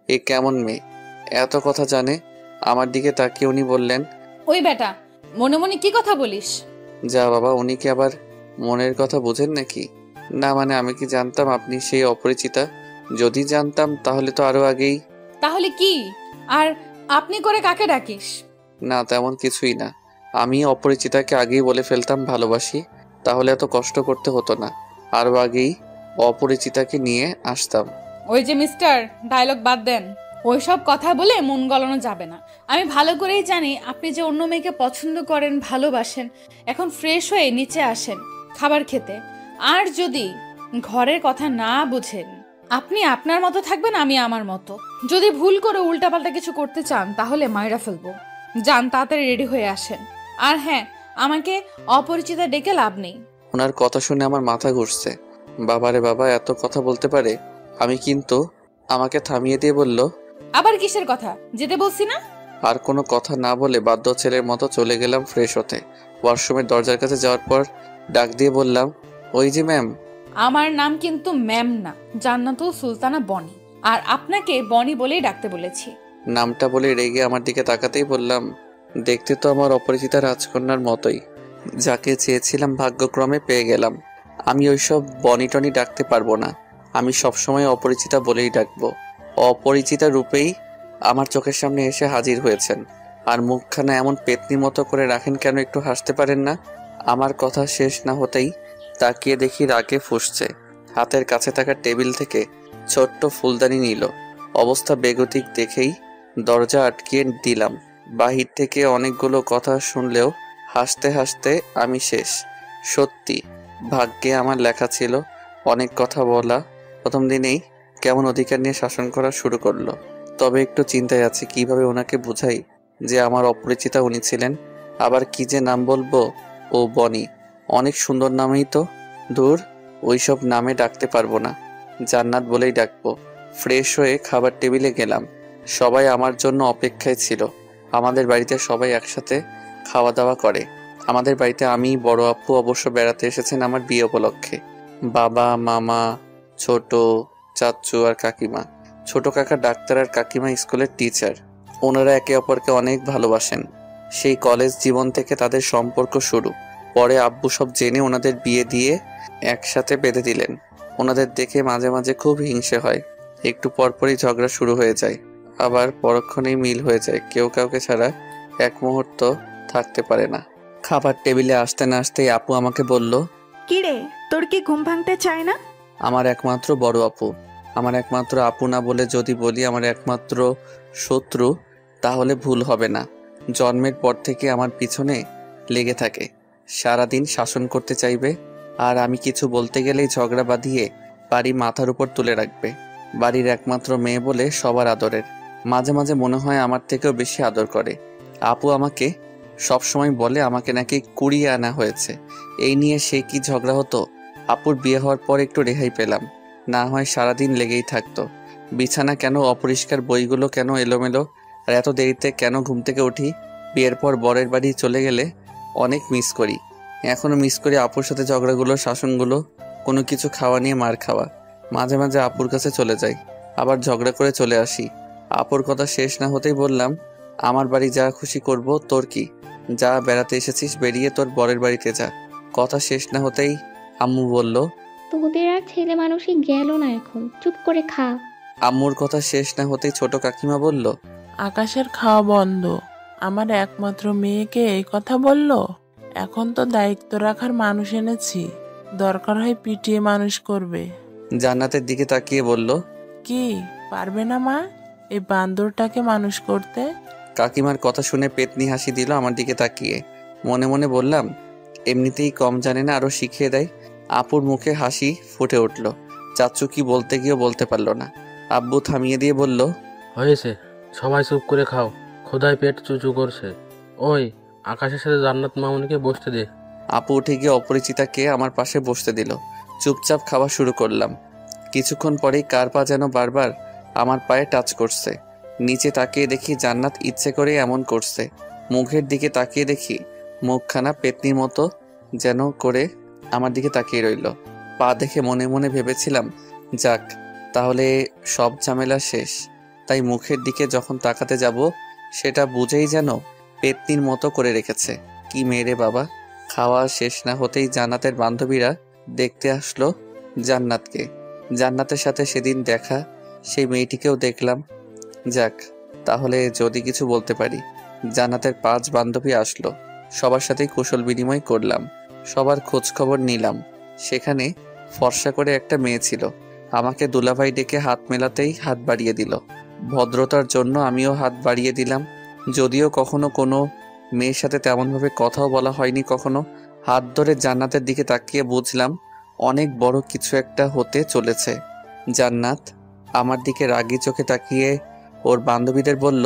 এ কেমন মেয়ে, এত কথা জানে? আমার দিকে তাকিয়ে উনি বললেন, ওই বেটা, মনে মনে কি কথা বলিস? যা বাবা, উনি কি আবার মনের কথা বোঝেন নাকি? না মানে আমি কি জানতাম আপনি সেই অপরিচিতা? যদি জানতাম তাহলে তো আরো আগেই। তাহলে কি? আর আপনি করে কাকে ডাকিস? না তেমন কিছুই না, আমি অপরিচিতাকে আগেই বলে ফেলতাম ভালোবাসি, তাহলে এত কষ্ট করতে হতো না। আরো আগেই অপরিচিতাকে নিয়ে আসতাম। ওই যে মিস্টার, ডায়লগ বাদ দেন। ওইসব কথা বলে মন গলানো যাবে না। আমি ভালো করেই জানি আপনি যে অন্য মেয়েকে পছন্দ করেন, ভালোবাসেন। এখন ফ্রেশ হয়ে নিচে আসেন খাবার খেতে। আর যদি ঘরের কথা না বুঝেন, আপনি আপনার মতো থাকবেন, আমি আমার মতো। যদি ভুল করে উল্টাপাল্টা কিছু করতে চান তাহলে মাইরা ফেলবো। যান, তাড়াতাড়ি রেডি হয়ে আসেন। আর হ্যাঁ, আমাকে অপরিচিতা ডেকে লাভ নেই। ওনার কথা শুনে আমার মাথা ঘুরছে। বাবারে বাবা, এত কথা বলতে পারে! আমি কিন্তু আমাকে থামিয়ে দিয়ে বলল, আবার কিসের কথা? যেতে বলছি না? আর কোনো কথা না বলে বাধ্য ছেলের মতো চলে গেলাম ফ্রেশ হতে। ওয়াশরুমের দরজার কাছে যাওয়ার পর ডাক দিয়ে বললাম, ওই যে ম্যাম। আমার নাম কিন্তু ম্যাম না, জান্নাতুল সুলতানা বনি। আর আপনাকে বনি বলেই ডাকতে বলেছি। নামটা বলে রেগে আমার দিকে তাকাতেই বললাম, দেখতে তো আমার অপরিচিতা রাজকন্যার মতোই। যাকে চেয়েছিলাম ভাগ্যক্রমে পেয়ে গেলাম। আমি ওইসব বনি টনি ডাকতে পারবো না। আমি সবসময় অপরিচিতা বলেই ডাকবো। অপরিচিতা রূপেই আমার চোখের সামনে এসে হাজির হয়েছেন। আর মুখখানা এমন পেতনি মতো করে রাখেন কেন, একটু হাসতে পারেন না? আমার কথা শেষ না হতেই তাকিয়ে দেখি রাগে ফুঁসছে। হাতের কাছে থাকা টেবিল থেকে ছোট্ট ফুলদানি নিল। অবস্থা বেগতিক দেখেই দরজা আটকিয়ে দিলাম। বাহির থেকে অনেকগুলো কথা শুনলেও হাসতে হাসতে আমি শেষ। সত্যি ভাগ্যে আমার লেখা ছিল অনেক কথা বলা। প্রথম দিনেই কেমন অধিকার নিয়ে শাসন করা শুরু করলো। তবে একটু চিন্তায় আছি কিভাবে ওনাকে বুঝাই যে আমার অপরিচিতা উনি ছিলেন। আবার কি যে নাম বলবো? ও বনি, অনেক সুন্দর নামেই তো। দূর, ওইসব নামে ডাকতে পারবো না, জান্নাত বলেই ডাকবো। ফ্রেশ হয়ে খাবার টেবিলে গেলাম। সবাই আমার জন্য অপেক্ষায় ছিল। আমাদের বাড়িতে সবাই একসাথে খাওয়া দাওয়া করে। আমাদের বাড়িতে আমি, বড় আপু অবশ্য বেড়াতে এসেছেন আমার বিয়ে উপলক্ষে। বাবা, মামা, ছোট চাচ্চু আর কাকিমা। ছোট কাকা ডাক্তার আর কাকিমা স্কুলের টিচার। ওনারা একে অপরকে অনেক ভালোবাসেন। সেই কলেজ জীবন থেকে তাদের সম্পর্ক শুরু। পরে আব্বু সব জেনে ওনাদের বিয়ে দিয়ে একসাথে বেঁধে দিলেন। ওনাদের দেখে মাঝে মাঝে খুব হিংসে হয়। একটু পরপরই ঝগড়া শুরু হয়ে যায়, আবার পরক্ষণেই মিল হয়ে যায়। কেউ কাউকে ছাড়া এক মুহূর্ত থাকতে পারে না। খাবার টেবিলে আসতে না আসতেই আপু আমাকে বলল, কিরে, তোর কি ঘুম ভাঙতে চায় না? আমার একমাত্র বড় আপু। আমার একমাত্র আপু না বলে যদি বলি আমার একমাত্র শত্রু, তাহলে ভুল হবে না। জন্মের পর থেকে আমার পিছনে লেগে থাকে, সারাদিন শাসন করতে চাইবে। আর আমি কিছু বলতে গেলেই ঝগড়া বাঁধিয়ে বাড়ি মাথার উপর তুলে রাখবে। বাড়ির একমাত্র মেয়ে বলে সবার আদরের। মাঝে মাঝে মনে হয় আমার থেকেও বেশি আদর করে। আপু আমাকে সব সময় বলে আমাকে নাকি কুড়িয়ে আনা হয়েছে। এই নিয়ে সে কি ঝগড়া হতো। আপুর বিয়ে হওয়ার পর একটু রেহাই পেলাম, না হয় সারাদিন লেগেই থাকতো। বিছানা কেন অপরিষ্কার, বইগুলো কেন এলোমেলো, আর এত দেরিতে কেন ঘুম থেকে উঠি। বিয়ের পর বরের বাড়ি চলে গেলে অনেক মিস করি। এখনো মিস করি আপুর সাথে ঝগড়াগুলো, শাসনগুলো, কোনো কিছু খাওয়া নিয়ে মার খাওয়া। মাঝে মাঝে আপুর কাছে চলে যাই, আবার ঝগড়া করে চলে আসি। আপুর কথা শেষ না হতেই বললাম, আমার বাড়ি যা খুশি করব, তোর কি? যা, বেড়াতে এসেছিস, বেরিয়ে তোর বরের বাড়িতে যা। কথা শেষ না হতেই আম্মু বলল, তোদের আর ছেলে মানুষই গেল না, এখন চুপ করে খা। আম্মুর কথা শেষ না হতেই ছোট কাকিমা বলল, আকাশের খাওয়া বন্ধ। আমার একমাত্র মেয়েকে এই কথা বলল। এখন তো দায়িত্ব রাখার মানুষ এনেছি, দরকার হয় পিটিয়ে মানুষ করবে। জান্নাতের দিকে তাকিয়ে বলল, কি পারবে না মা এই বান্দরটাকে মানুষ করতে? কাকিমার কথা শুনে পেতনি হাসি দিল আমার দিকে তাকিয়ে। মনে মনে বললাম, এমনিতেই কম জানে না, আরো শিখিয়ে দেয়। আপুর মুখে হাসি ফুটে উঠল। চাচু কি বলতে গিয়েও বলতে পারল না। আব্বু থামিয়ে দিয়ে বলল, হয়েছে, সবাই চুপ করে খাও, খোদায় পেট চুচু করছে। ওই আকাশের সাথে জান্নাত মামুনিকে বসতে দে। আপু উঠে গিয়ে অপরিচিতাকে আমার পাশে বসতে দিল। চুপচাপ খাওয়া শুরু করলাম। কিছুক্ষণ পরেই কার পা যেন বারবার আমার পায়ে টাচ করছে। নিচে তাকিয়ে দেখি জান্নাত ইচ্ছে করে এমন করছে। মুখের দিকে তাকিয়ে দেখি মুখখানা পেতনির মতো যেন করে আমার দিকে তাকিয়ে রইল। পা দেখে মনে মনে ভেবেছিলাম, যাক, তাহলে সব ঝামেলা শেষ। তাই মুখের দিকে যখন তাকাতে যাব সেটা বুঝেই যেন পেতনির মতো করে রেখেছে। কি মেরে বাবা। খাওয়া শেষ না হতেই জান্নাতের বান্ধবীরা দেখতে আসলো জান্নাতকে। জান্নাতের সাথে সেদিন দেখা সেই মেয়েটিকেও দেখলাম। যাক, তাহলে যদি কিছু বলতে পারি। জান্নাতের 5 বান্ধবী আসলো, সবার সাথেই কুশল বিনিময় করলাম, সবার খোঁজ খবর নিলাম। সেখানে ফর্সা করে একটা মেয়ে ছিল, আমাকে দুলাভাই ডেকে হাত মেলাতেই হাত বাড়িয়ে দিল। ভদ্রতার জন্য আমিও হাত বাড়িয়ে দিলাম। যদিও কখনো কোনো মেয়ের সাথে তেমনভাবে কথাও বলা হয়নি কখনো। হাত ধরে জান্নাতের দিকে তাকিয়ে বুঝলাম অনেক বড় কিছু একটা হতে চলেছে। জান্নাত আমার দিকে রাগী চোখে তাকিয়ে ওর বান্ধবীদের বলল,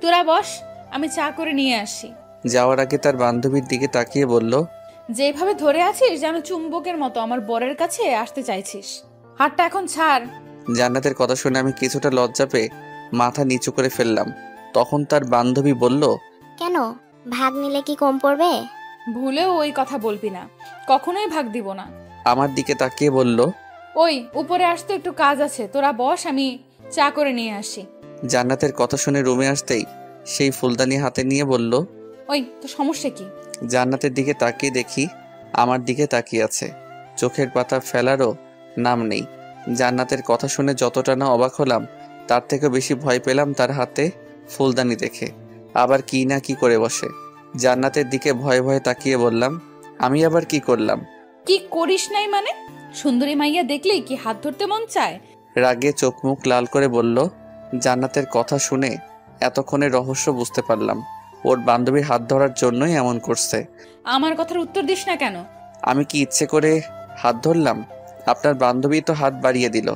তোরা বস, আমি চা করে নিয়ে আসি। যাওয়ার আগে তার বান্ধবীর দিকে তাকিয়ে বলল, যেভাবে ধরে আছিস যেন চুম্বকের মতো আমার বরের কাছে আসতে চাইছিস। হাতটা এখন ছাড়। জান্নাতের কথা শুনে আমি কিছুটা লজ্জা পেয়ে মাথা নিচু করে ফেললাম। তখন তার বান্ধবী বলল, কেন, ভাগ নিলে কি কম পড়বে? ভুলেও ওই কথা বলবি না, কখনোই ভাগ দিব না। আমার দিকে তাকিয়ে বলল, ওই উপরে আসতে একটু কাজ আছে, তোরা বস, আমি চা করে নিয়ে আসি। জান্নাতের কথা শুনে রুমে আসতেই সেই ফুলদানি হাতে নিয়ে বলল, ওই তো সমস্যা কি? জান্নাতের দিকে তাকিয়ে দেখি আমার দিকে তাকিয়ে আছে, চোখের পাতা ফেলারও নাম নেই। জান্নাতের কথা শুনে যতটা না অবাক হলাম তার থেকে বেশি ভয় পেলাম তার হাতে ফুলদানি দেখে। আবার কি না কি করে বসে। জান্নাতের দিকে ভয়ে ভয়ে তাকিয়ে বললাম, আমি আবার কি করলাম? কি করিস নাই মানে? সুন্দরী মাইয়া দেখলেই কি হাত ধরতে মন চায়? রাগে চোখ মুখ লাল করে বলল। জান্নাতের কথা শুনে এতক্ষণে রহস্য বুঝতে পারলাম, ওর বান্ধবীর হাত ধরার জন্যই এমন করছে। আমার কথার উত্তর দিস না কেন? আমি কি ইচ্ছে করে হাত ধরলাম? আপনার বান্ধবী তো হাত বাড়িয়ে দিল।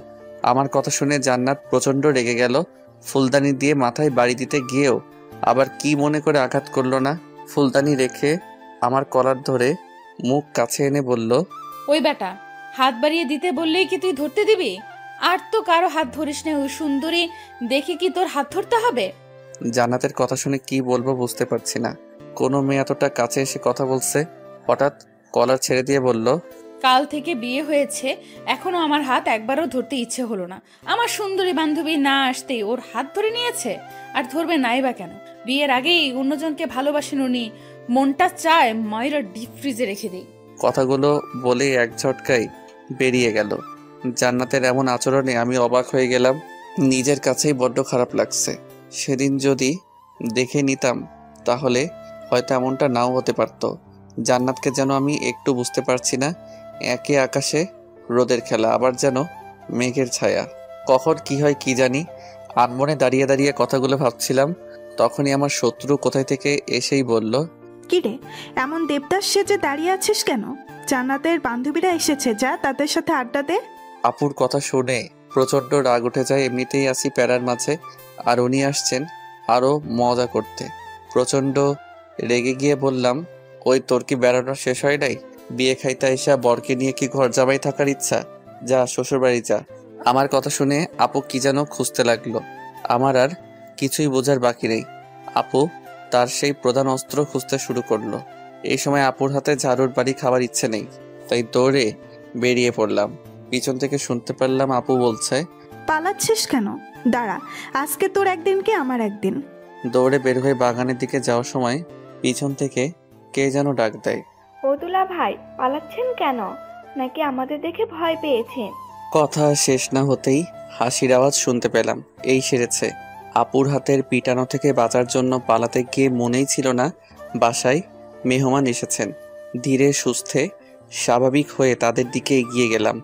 আমার কথা শুনে জান্নাত প্রচণ্ড রেগে গেল। ফুলদানি দিয়ে মাথায় বাড়ি দিতে গিয়েও আবার কি মনে করে আঘাত করলো না। ফুলদানি রেখে আমার কলার ধরে মুখ কাছে এনে বলল, ওই বেটা, হাত বাড়িয়ে দিতে বললেই কি তুই ধরতে দিবি? আর তো কারো হাত ধরিস না, ওই সুন্দরী দেখে কি তোর হাত ধরতে হবে? জান্নাতের কথা শুনে কি বলবো বুঝতে পারছি না। কোনো মেয়ে এতটা কাছে এসে কথা বলছে। হঠাৎ কলার ছেড়ে দিয়ে বলল, কাল থেকে বিয়ে হয়েছে, এখনো আমার হাত একবারও ধরতে ইচ্ছে হলো না। আমার সুন্দরী বান্ধবী না আসতেই ওর হাত ধরে নিয়েছে। আর ধরবে নাই বা কেন? বিয়ের আগেই অন্যজনকে ভালোবাসেন উনি। মনটা চায় মায়েরা ডিপ ফ্রিজে রেখে দেই। কথাগুলো বলে এক ঝটকায় বেরিয়ে গেল। জান্নাতের এমন আচরণে আমি অবাক হয়ে গেলাম। নিজের কাছেই বড্ড খারাপ লাগছে। সেদিন যদি দেখে নিতাম তাহলে হয়তো এমনটা নাও হতে পারত। জান্নাতকে যেন আমি একটু বুঝতে পারছি না। একে আকাশে রোদের খেলা, আবার যেন মেঘের ছায়া। কখন কি হয় কি জানি। আনমনে দাঁড়িয়ে দাঁড়িয়ে কথাগুলো ভাবছিলাম। তখনই আমার শত্রু কোথায় থেকে এসেই বলল, কিরে, এমন দেবদাস সেজে দাঁড়িয়ে আছিস কেন? জান্নাতের বান্ধবীরা এসেছে, যা তাদের সাথে আড্ডা দে। আপুর কথা শুনে প্রচণ্ড রাগ উঠে যায়। এমনিতেই আসি প্যারার মাঝে, আর উনি আসছেন আরও মজা করতে। প্রচণ্ড রেগে গিয়ে বললাম, ওই তোর কি বেড়ানো শেষ হয় নাই? বিয়ে খাইতে আইসা বরকে নিয়ে কি ঘর জামাই থাকার ইচ্ছা? যা শ্বশুরবাড়ি যা। আমার কথা শুনে আপু কি যেন খুঁজতে লাগলো। আমার আর কিছুই বোঝার বাকি নেই। আপু তার সেই প্রধান অস্ত্র খুঁজতে শুরু করলো। এই সময় আপুর হাতে ঝাড়ুর বাড়ি খাওয়ার ইচ্ছে নেই, তাই দৌড়ে বেরিয়ে পড়লাম। পিছন থেকে শুনতে পারলাম আপু বলছে, পালাচ্ছিস কেন? দাঁড়া, আজকে তোর একদিন কি আমার একদিন। দৌড়ে বের হয়ে বাগানের দিকে যাওয়ার সময় পিছন থেকে কে যেন ডাক দেয়, ও দুলা ভাই, পালাচ্ছেন কেন? নাকি আমাদের দেখে ভয় পেয়েছেন? কথা শেষ না হতেই হাসির আওয়াজ শুনতে পেলাম। এই সেরেছে। আপুর হাতের পিটানো থেকে বাঁচার জন্য পালাতে গিয়ে মনেই ছিল না বাসায় মেহমান এসেছেন। ধীরে সুস্থে স্বাভাবিক হয়ে তাদের দিকে এগিয়ে গেলাম।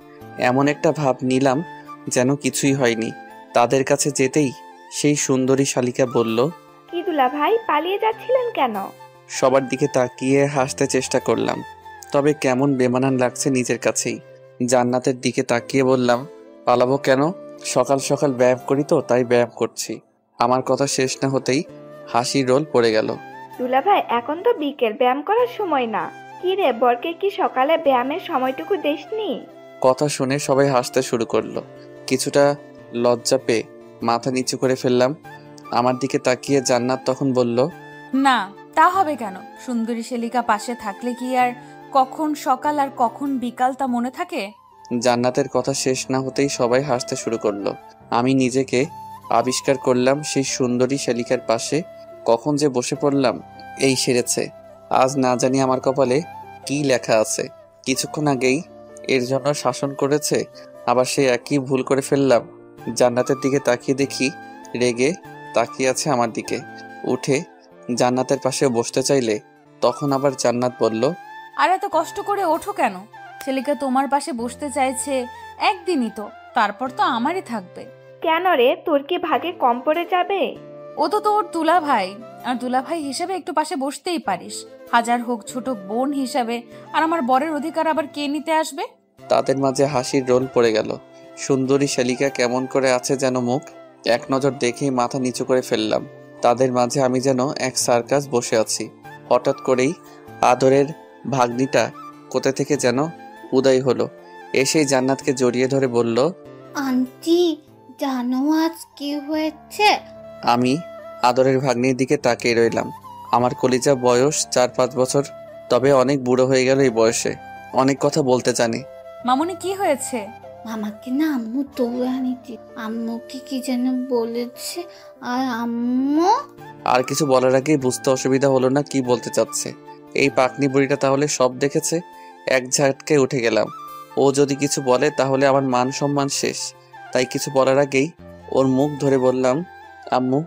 এমন একটা ভাব নিলাম যেন কিছুই হয়নি। তাদের কাছে যেতেই সেই সুন্দরী শালিকা বলল, কি দুলা ভাই, পালিয়ে যাচ্ছিলেন কেন? সবার দিকে তাকিয়ে হাসতে চেষ্টা করলাম, তবে কেমন বেমানান লাগছে নিজের কাছেই। জান্নাতের দিকে তাকিয়ে বললাম, পালাবো কেন? সকাল সকাল ব্যায়াম করি তো, তাই ব্যায়াম করছি। আমার কথা শেষ না হতেই হাসির রোল পড়ে গেল। দুলা ভাই, এখন তো বিকেল, ব্যায়াম করার সময় না। কি রে, বরকে কি সকালে ব্যায়ামের সময়টুকু দেসনি? কথা শুনে সবাই হাসতে শুরু করলো। কিছুটা লজ্জা পেয়ে মাথা নিচু করে ফেললাম। আমার দিকে তাকিয়ে জান্নাত তখন বলল, না, তা হবে কেন? সুন্দরী শালিকা পাশে থাকলে কি আর কখন সকাল আর কখন বিকাল তা মনে থাকে? জান্নাতের কথা শেষ না হতেই সবাই হাসতে শুরু করলো। আমি নিজেকে আবিষ্কার করলাম সেই সুন্দরী শালিকার পাশে। কখন যে বসে পড়লাম, এই সেরেছে। আজ না জানি আমার কপালে কি লেখা আছে। কিছুক্ষণ আগেই এর জন্য শাসন করেছে, আবার সে একই ভুল করে ফেললাম। জান্নাতের দিকে তাকিয়ে দেখি রেগে তাকিয়ে আছে আমার দিকে। উঠে জান্নাতের পাশে বসতে চাইলে তখন আবার জান্নাত বলল, আর এত কষ্ট করে ওঠো কেন? ছেলেকে তোমার পাশে বসতে চাইছে একদিনই তো, তারপর তো আমারই থাকবে। কেন রে, তোর কি ভাগে কম পড়ে যাবে? ও তো তোর দুলা ভাই, আর দুলা ভাই হিসেবে একটু পাশে বসতেই পারিস, হাজার হোক ছোট বোন হিসাবে। আর আমার বরের অধিকার আবার কে নিতে আসবে? তাদের মাঝে হাসির রোল পড়ে গেল। সুন্দরী শালিকা কেমন করে আছে যেন মুখ, এক নজর দেখেই মাথা নিচু করে ফেললাম। তাদের মাঝে আমি যেন এক সার্কাস বসে আছি। হঠাৎ করেই আদরের ভাগ্নিটা কোথা থেকে যেন উদয় হলো। এসেই জান্নাতকে জড়িয়ে ধরে বলল, আন্টি জানো আজ কি হয়েছে? আমি আদরের ভাগ্নির দিকে তাকিয়ে রইলাম। আমার কলিজা বয়স 4-5 বছর, তবে অনেক বুড়ো হয়ে গেল এই বয়সে। অনেক কথা বলতে জানি। মামুনি কি হয়েছে? মামাকে না আম্মু দৌড়ে আনিতে, আম্মুকে কি যেন বলেছে। আর আম্মু আর কিছু বলার আগেই বুঝতে অসুবিধা হলো না কি বলতে চাচ্ছে। এই পাকনি বুড়িটা তাহলে সব দেখেছে। এক ঝাটকে উঠে গেলাম। ও যদি কিছু বলে তাহলে আমার মান সম্মান শেষ। তাই কিছু বলার আগেই ওর মুখ ধরে বললাম, আম্মু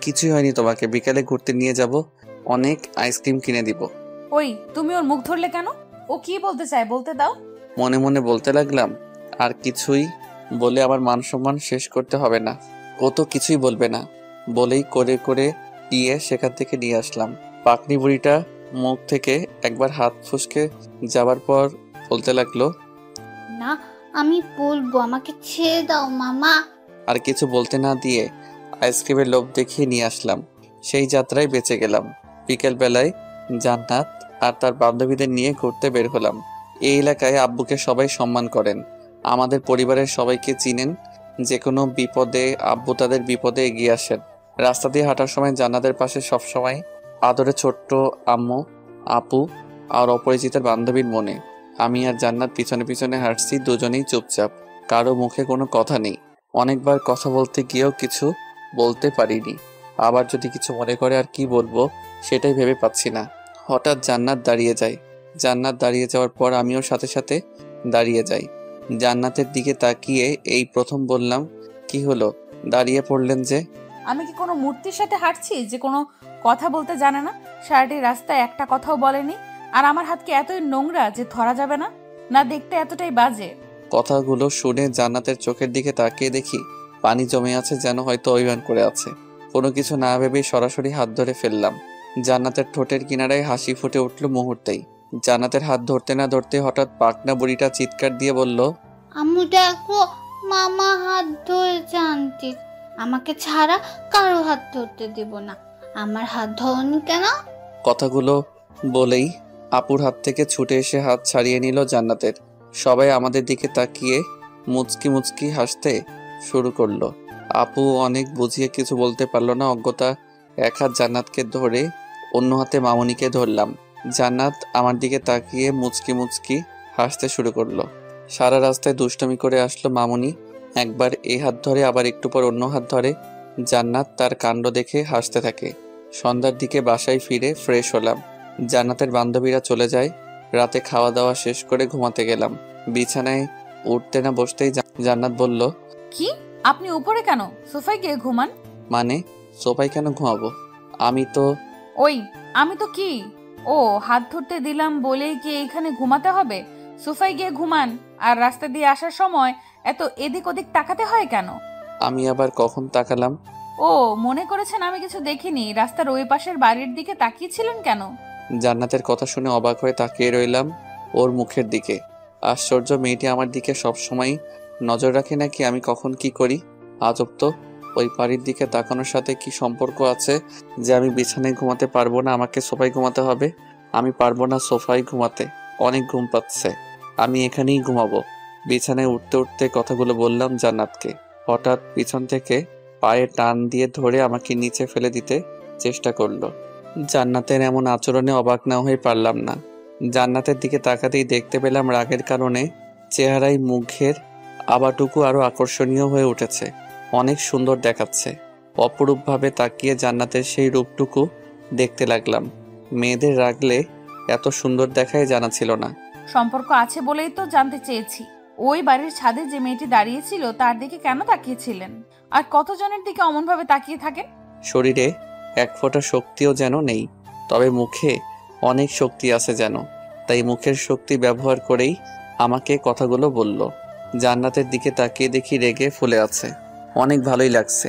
কিছুই হয়নি, তোমাকে বিকালে ঘুরতে নিয়ে যাব, অনেক আইসক্রিম কিনে দিব। ওই তুমি ওর মুখ ধরলে কেন? ও কি বলতে চায় বলতে দাও। মনে মনে বলতে লাগলাম, আর কিছুই বলে আমার মান সম্মান শেষ করতে হবে না। ও তো কিছুই বলবে না বলেই করে করে দিয়ে সেখান থেকে নিয়ে আসলাম। পাকনি বুড়িটা মুখ থেকে একবার হাত ফুসকে যাবার পর বলতে লাগলো, না আমি বলবো, আমাকে ছেড়ে দাও মামা। আর কিছু বলতে না দিয়ে আইসক্রিমের লোভ দেখিয়ে নিয়ে আসলাম। সেই যাত্রায় বেঁচে গেলাম। বিকেল বেলায় জান্নাত আর তার বান্ধবীদের নিয়ে ঘুরতে বের হলাম। এই এলাকায় আব্বুকে সবাই সম্মান করেন। আমাদের পরিবারের সবাইকে চিনেন। যে কোনো বিপদে আব্বু তাদের বিপদে এগিয়ে আসেন। রাস্তা দিয়ে হাঁটার সময় জান্নাতের পাশে সবসময় আদরে ছোট্ট আম্মু, আপু আর অপরিচিতের বান্ধবীর মনে। আমি আর জান্নাত পিছনে পিছনে হাঁটছি, দুজনেই চুপচাপ, কারো মুখে কোনো কথা নেই। অনেকবার কথা বলতে গিয়েও কিছু বলতে পারিনি। আবার যদি কিছু মনে করে আর কি বলবো সেটাই ভেবে পাচ্ছি না। হঠাৎ জান্নাত দাঁড়িয়ে যায়। জান্নাত দাঁড়িয়ে যাওয়ার পর আমিও সাথে সাথে দাঁড়িয়ে যাই। জান্নাতের দিকে তাকিয়ে এই প্রথম বললাম, কি হলো, দাঁড়িয়ে পড়লেন যে? আমি কি কোনো মূর্তির সাথে হাঁটছি যে কোনো কথা বলতে জানে না? সারাটি রাস্তায় একটা কথাও বলেনি। আর আমার হাত কি এতই নোংরা যে ধরা যাবে না? না দেখতে এতটাই বাজে? কথাগুলো শুনে জান্নাতের চোখের দিকে তাকিয়ে দেখি পানি জমে আছে, যেন হয়তো অভিমান করে আছে। কোনো কিছু না ভেবেই সরাসরি হাত ধরে ফেললাম। জান্নাতের ঠোঁটের কিনারায় হাসি ফুটে উঠল মুহূর্তেই। জান্নাতের হাত ধরতে না ধরতে হঠাৎ পাকনা বুড়িটা চিৎকার দিয়ে বলল, আম্মু দেখো মামা হাত ধরেছে আন্টি, আমাকে ছাড়া কারো হাত ধরতে দেব না। আমার হাত ধরনি কেন? কথাগুলো বলেই আপুর হাত থেকে ছুটে এসে হাত ছাড়িয়ে নিল জান্নাতের। সবাই আমাদের দিকে তাকিয়ে মুচকি মুচকি হাসতে শুরু করলো। আপু অনেক বুঝিয়ে কিছু বলতে পারলো না। অজ্ঞতা এক হাত জান্নাতকে ধরে অন্য হাতে মামুনিকে ধরলাম। জান্নাত আমার দিকে তাকিয়ে মুচকি মুচকি হাসতে শুরু করলো। সারা রাস্তায় দুষ্টমি করে আসলো মামুনি। একবার এই হাত ধরে, আবার একটু পর অন্য হাত ধরে। জান্নাত তার কাণ্ড দেখে হাসতে থাকে। সন্ধ্যার দিকে বাসায় ফিরে ফ্রেশ হলাম। জান্নাতের বান্ধবীরা চলে যায়। রাতে খাওয়া দাওয়া শেষ করে ঘুমাতে গেলাম। বিছানায় উঠতে না বসতেই জান্নাত বলল, কি আপনি উপরে কেন? সোফায় গিয়ে ঘুমান। মানে সোফায় কেন ঘুমাবো? আমি তো আমি তো কি? ও হাত ধরতে দিলাম বলেই কি এইখানে ঘুমাতে হবে? সোফায় গিয়ে ঘুমান। আর রাস্তা দিয়ে আসার সময় এত এদিক ওদিক তাকাতে হয় কেন? আমি আবার কখন তাকালাম? ও মনে করেছেন আমি কিছু দেখিনি? রাস্তার ওই পাশের বাড়ির দিকে তাকিয়েছিলেন কেন? জান্নাতের কথা শুনে অবাক হয়ে তাকিয়ে রইলাম ওর মুখের দিকে। আশ্চর্য, মেয়েটি আমার দিকে সবসময় নজর রাখে নাকি আমি কখন কি করি? আজব তো। ওই বাড়ির দিকে তাকানোর সাথে কি সম্পর্ক আছে যে আমি বিছানায় ঘুমাতে পারবো না, আমাকে সোফায় ঘুমাতে হবে? আমি পারবো না সোফায় ঘুমাতে, অনেক ঘুম পাচ্ছে, আমি এখানেই ঘুমাবো। বিছানায় উঠতে উঠতে কথাগুলো বললাম জান্নাতকে। হঠাৎ পিছন থেকে পায়ে টান দিয়ে ধরে আমাকে নিচে ফেলে দিতে চেষ্টা করলো। জান্নাতের এমন আচরণে অবাক না হয়ে পারলাম না। জান্নাতের দিকে তাকাতেই দেখতে পেলাম রাগের কারণে চেহারায় মুখের আবাটুকু আরো আকর্ষণীয় হয়ে উঠেছে। অনেক সুন্দর দেখাচ্ছে। অপরূপভাবে তাকিয়ে জান্নাতের সেই রূপটুকু দেখতে লাগলাম। মেয়েদের রাগলে এত সুন্দর দেখায় জানা ছিল না। সম্পর্ক আছে বলেই তো জানতে চেয়েছি। ওই বাড়ির ছাদে যে মেয়েটি দাঁড়িয়েছিল তার দিকে কেন তাকিয়েছিলেন? আর কতজনের দিকে অমনভাবে তাকিয়ে থাকেন? শরীরে এক ফোঁটা শক্তিও যেন নেই, তবে মুখে অনেক শক্তি আছে যেন। তাই মুখের শক্তি ব্যবহার করেই আমাকে কথাগুলো বলল। জান্নাতের দিকে তাকিয়ে দেখি রেগে ফুলে আছে। অনেক ভালোই লাগছে।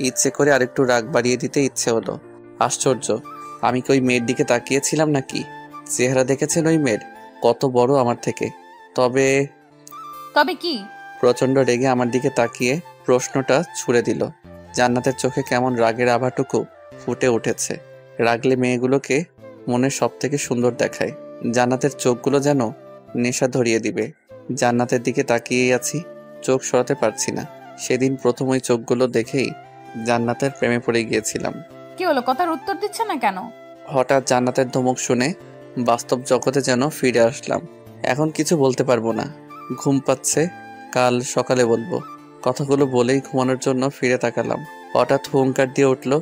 ইচ্ছে করে আরেকটু রাগ বাড়িয়ে দিতে ইচ্ছে হলো। আশ্চর্য, আমি কি ওই মেয়ের দিকে তাকিয়েছিলাম নাকি? চেহারা দেখেছেন ওই মেয়ের? কত বড় আমার থেকে। তবে কি? প্রচন্ড রেগে আমার দিকে তাকিয়ে প্রশ্নটা ছুড়ে দিল। জান্নাতের চোখে কেমন রাগের আভাটুকু ফুটে উঠেছে। রাগলে মেয়েগুলোকে মনে সব থেকে সুন্দর দেখায়। জান্নাতের চোখগুলো যেন নেশা ধরিয়ে দিবে। জান্নাতের দিকে তাকিয়েই আছি, চোখ সরাতে পারছি না। সেদিন প্রথম ওই চোখগুলো দেখেই জান্নাতের প্রেমে পড়ে গিয়েছিলাম। কি হলো, কথার উত্তর দিচ্ছে না কেন? হঠাৎ জান্নাতের ধমক শুনে বাস্তব জগতে যেন ফিরে আসলাম। এখন কিছু বলতে পারবো না, ঘুম পাচ্ছে, কাল সকালে বলবো। কথাগুলো বলেই ঘুমানোর জন্য ফিরে তাকালাম। হঠাৎ হুঙ্কার দিয়ে উঠল,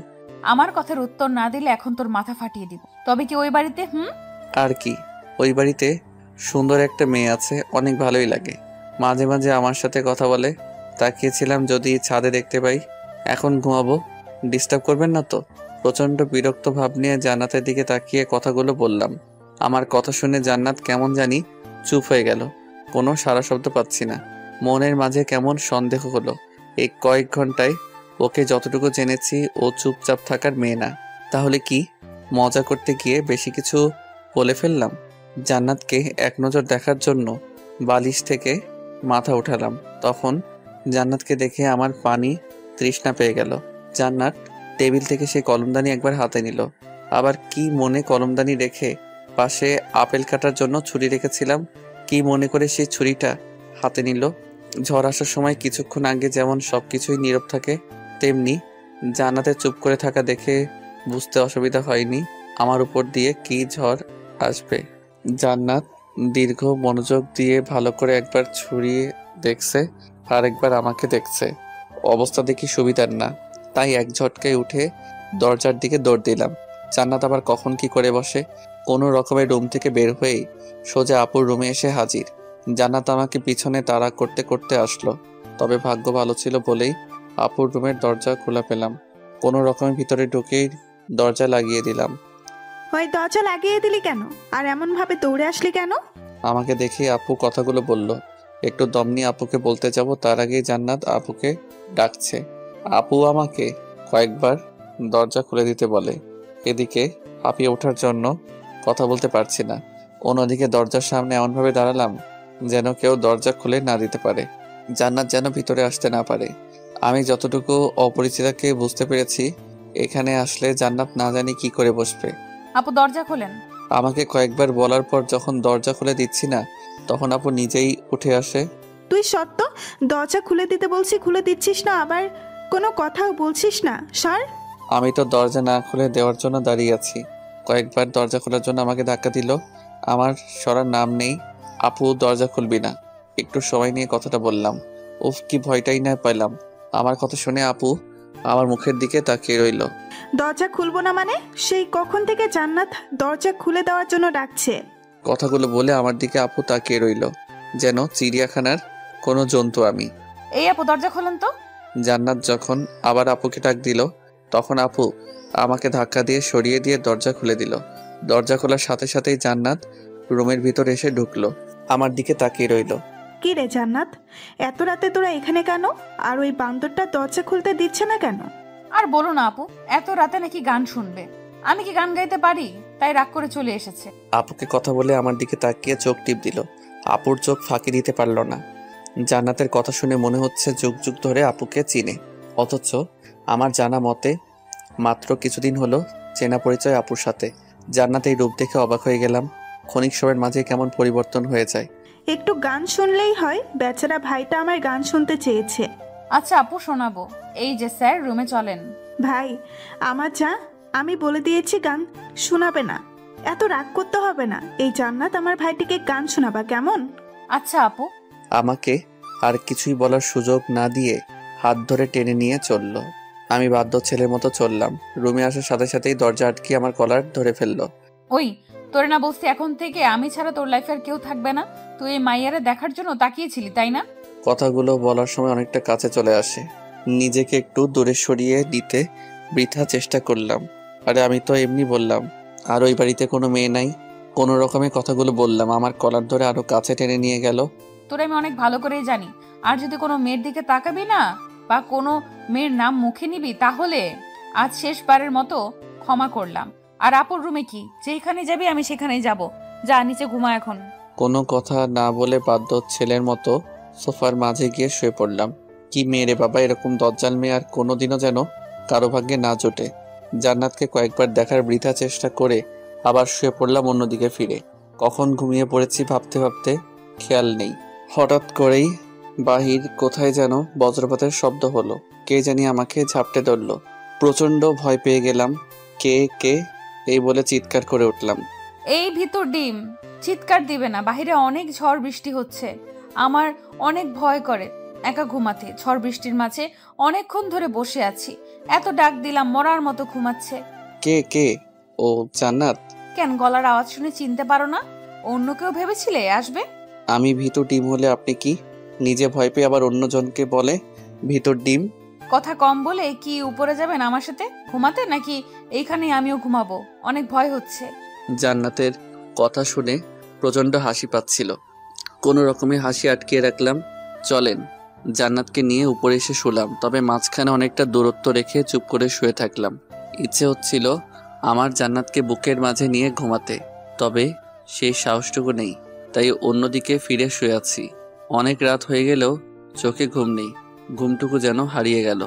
আমার কথার উত্তর না দিলে এখন তোর মাথা ফাটিয়ে দিব। তবে কি ওই বাড়িতে? আর কি, ওই বাড়িতে সুন্দর একটা মেয়ে আছে, অনেক ভালোই লাগে। মাঝে মাঝে আমার সাথে কথা বলে। তাকিয়েছিলাম যদি ছাদে দেখতে পাই। এখন ঘুমাবো, ডিস্টার্ব করবেন না তো? প্রচন্ড বিরক্ত ভাব নিয়ে জান্নাতের দিকে তাকিয়ে কথাগুলো বললাম। আমার কথা শুনে জান্নাত কেমন জানি চুপ হয়ে গেল। কোনো সারা শব্দ পাচ্ছি না। মনের মাঝে কেমন সন্দেহ হলো। এই কয়েক ঘন্টায় ওকে যতটুকু জেনেছি ও চুপচাপ থাকার মেয়ে না। তাহলে কি মজা করতে গিয়ে বেশি কিছু বলে ফেললাম? জান্নাতকে এক নজর দেখার জন্য বালিশ থেকে মাথা উঠালাম। তখন জান্নাতকে দেখে আমার পানি তৃষ্ণা পেয়ে গেল। জান্নাত টেবিল থেকে সেই কলমদানি একবার হাতে নিল। আবার কি মনে কলমদানি রেখে পাশে আপেল কাটার জন্য ছুরি রেখেছিলাম, কি মনে করে সেই ছুরিটা হাতে নিল। ঝড় আসার সময় কিছুক্ষণ আগে যেমন সবকিছুই নীরব থাকে, তেমনি জান্নাতের চুপ করে থাকা দেখে বুঝতে অসুবিধা হয়নি আমার উপর দিয়ে কি ঝড় আসবে। জান্নাত দীর্ঘ মনোযোগ দিয়ে ভালো করে একবার ছুরিয়ে দেখছে, আর একবার আমাকে দেখছে। অবস্থা দেখি সুবিধার না, তাই এক ঝটকায় উঠে দরজার দিকে দৌড় দিলাম। জান্নাত আবার কখন কি করে বসে। কোনো রকমের রুম থেকে বের হয়েই সোজা আপুর রুমে এসে হাজির। জান্নাত আমাকে পিছনে তাড়া করতে করতে আসলো। তবে ভাগ্য ভালো ছিল বলেই আপুর রুমের দরজা খোলা পেলাম। কোনো রকমের ভিতরে ঢুকেই দরজা লাগিয়ে দিলাম। ওই দরজা লাগিয়ে দিলি কেন? আর এমন ভাবে দৌড়ে আসলি কেন? আমাকে দেখে আপু কথাগুলো বলল। একটু দম নিয়ে আপুকে বলতে যাব, তার আগেই জান্নাত আপুকে ডাকছে। আপু আমাকে কয়েকবার দরজা খুলে দিতে বলে। এদিকে হাঁপিয়ে ওঠার জন্য কথা বলতে পারছি না। অন্যদিকে দরজার সামনে এমনভাবে দাঁড়ালাম যেন কেউ দরজা খুলে না দিতে পারে, জান্নাত যেন ভিতরে আসতে না পারে। আমি যতটুকু অপরিচিতাকে বুঝতে পেরেছি, এখানে আসলে জান্নাত না জানি কি করে বসবে। আপু দরজা খোলেন। আমাকে কয়েকবার বলার পর যখন দরজা খুলে দিচ্ছি না, তখন আপু নিজেই উঠে আসে। তুই সত্য দরজা খুলে দিতে বলছি, খুলে দিচ্ছিস না, আবার কোনো কথাও বলছিস না। সর। আমি তো দরজা না খুলে দেওয়ার জন্য দাঁড়িয়ে আছি। কয়েকবার দরজা খোলার জন্য আমাকে ধাক্কা দিল। আমার সরার নাম নেই। আপু দরজা খুলবি না? একটু সময় নিয়ে কথাটা বললাম। উফ, কি ভয়টাই না পেলাম। আমার কথা শুনে আপু আমার মুখের দিকে তাকিয়ে রইল। দরজা খুলবো না মানে? সেই কখন থেকে জান্নাত দরজা খুলে দেওয়ার জন্য ডাকছে। কথাগুলো বলে আমার দিকে আপু তাকিয়ে রইল, যেন চিড়িয়াখানার কোনো জন্তু আমি। এই আপু দরজা খোলেন তো। জান্নাত যখন আবার আপুকে ডাক দিল, তখন আপু আমাকে ধাক্কা দিয়ে সরিয়ে দিয়ে দরজা খুলে দিল। দরজা খোলার সাথে সাথেই জান্নাত রুমের ভিতর এসে ঢুকলো, আমার দিকে তাকিয়ে রইল। কি রে জান্নাত, এত রাতে তোরা এখানে কেন? আর ওই বান্দরটা দরজা খুলতে দিচ্ছে না কেন? আর বলো না আপু, এত রাতে নাকি গান শুনবে। আমি কি গান গাইতে পারি? তাই রাগ করে চলে এসেছে। আপুকে কথা বলে আমার দিকে তাকিয়ে চোখ টিপ দিল। আপুর চোখ ফাঁকি দিতে পারল না। জান্নাতের কথা শুনে মনে হচ্ছে যুগ যুগ ধরে আপুকে চিনে, অথচ আমার জানা মতে মাত্র কিছুদিন হলো চেনা পরিচয় আপুর সাথে। জান্নাত এই রূপ দেখে অবাক হয়ে গেলাম। ক্ষণিক সময়ের মাঝে কেমন পরিবর্তন হয়ে যায়। একটু গান শুনলেই হয়, বেচারা ভাইটা আমার গান শুনতে চেয়েছে। আচ্ছা আপু শোনাবো। এই যে স্যার, রুমে চলেন। ভাই আমার যা, আমি বলে দিয়েছি গান শোনাবে না। এত রাগ করতে হবে না। এই জান্নাত আমার ভাইটিকে গান শোনাবা কেমন? আচ্ছা আপু। আমাকে আর কিছুই বলার সুযোগ না দিয়ে হাত ধরে টেনে নিয়ে চলল। আমি বাধ্য ছেলের মতো চললাম। রুমে আসার সাথে সাথেই দরজা আটকে আমার কলার ধরে ফেললো। ওই তোরে না বলছি এখন থেকে আমি ছাড়া তোর লাইফে আর কেউ থাকবে না? তুই এই মাইয়ারে দেখার জন্য তাকিয়েছিলি তাই না? কথাগুলো বলার সময় অনেকটা কাছে চলে আসে। নিজেকে একটু দূরে সরিয়ে দিতে বৃথা চেষ্টা করলাম। আরে আমি তো এমনি বললাম, আর ওই বাড়িতে কোনো মেয়ে নাই। কোনো রকমের কথাগুলো বললাম। আমার কলার ধরে আরো কাছে টেনে নিয়ে গেল। তোরে আমি অনেক ভালো করেই জানি, আর যদি কোনো মেয়ের দিকে তাকাবি না বা কোনো মেয়ের নাম মুখে নিবি তাহলে আজ শেষবারের মতো ক্ষমা করলাম। আর আপুর রুমে কি, যেখানে যাবি আমি সেখানেই যাব। যা নিচে ঘুমা এখন। কোনো কথা না বলে বাধ্য ছেলের মতো সোফার মাঝে গিয়ে শুয়ে পড়লাম। কি মেয়ে রে বাবা, এরকম দজ্জাল মেয়ে আর কোনোদিনও যেন কারো ভাগ্যে না জোটে। জান্নাতকে কয়েকবার দেখার বৃথা চেষ্টা করে আবার শুয়ে পড়লাম অন্যদিকে ফিরে। কখন ঘুমিয়ে পড়েছি ভাবতে ভাবতে খেয়াল নেই। হঠাৎ করেই বাহির কোথায় যেন বজ্রপাতের শব্দ হলো। কে জানি আমাকে ঝাপটে ধরল। প্রচন্ড ভয় পেয়ে গেলাম। কে কে এই বলে চিৎকার করে উঠলাম। এই ভিতর ডিম, চিৎকার দিবে না, বাহিরে অনেক ঝড় বৃষ্টি হচ্ছে। আমার অনেক ভয় করে একা ঘুমাতে। ঝড় বৃষ্টির মাঝে অনেকক্ষণ ধরে বসে আছি, এত ডাক দিলাম মরার মতো ঘুমাচ্ছে। কে কে? ও জান্নাত। কেন গলার আওয়াজ শুনে চিনতে পারো না? অন্য কেউ ভেবেছিলে আসবে? আমি ভীতু ডিম হলে আপনি কি নিজে ভয় পেয়ে আবার অন্যজনকে বলে ভিতর ডিম? কথা কম বলে কি উপরে যাবেন আমার সাথে ঘুমাতে, নাকি এইখানেই আমিও ঘুমাবো? অনেক ভয় হচ্ছে। জান্নাতের কথা শুনে প্রচন্ড হাসি পাচ্ছিল। কোনো রকমে হাসি আটকিয়ে রাখলাম। চলেন। জান্নাতকে নিয়ে উপরে এসে শুলাম, তবে মাঝখানে অনেকটা দূরত্ব রেখে চুপ করে শুয়ে থাকলাম। ইচ্ছে হচ্ছিল আমার জান্নাতকে বুকের মাঝে নিয়ে ঘুমাতে, তবে সেই সাহসটুকু নেই। তাই অন্যদিকে ফিরে শুয়ে আছি। অনেক রাত হয়ে গেলেও চোখে ঘুম নেই। ঘুমটুকু যেন হারিয়ে গেল।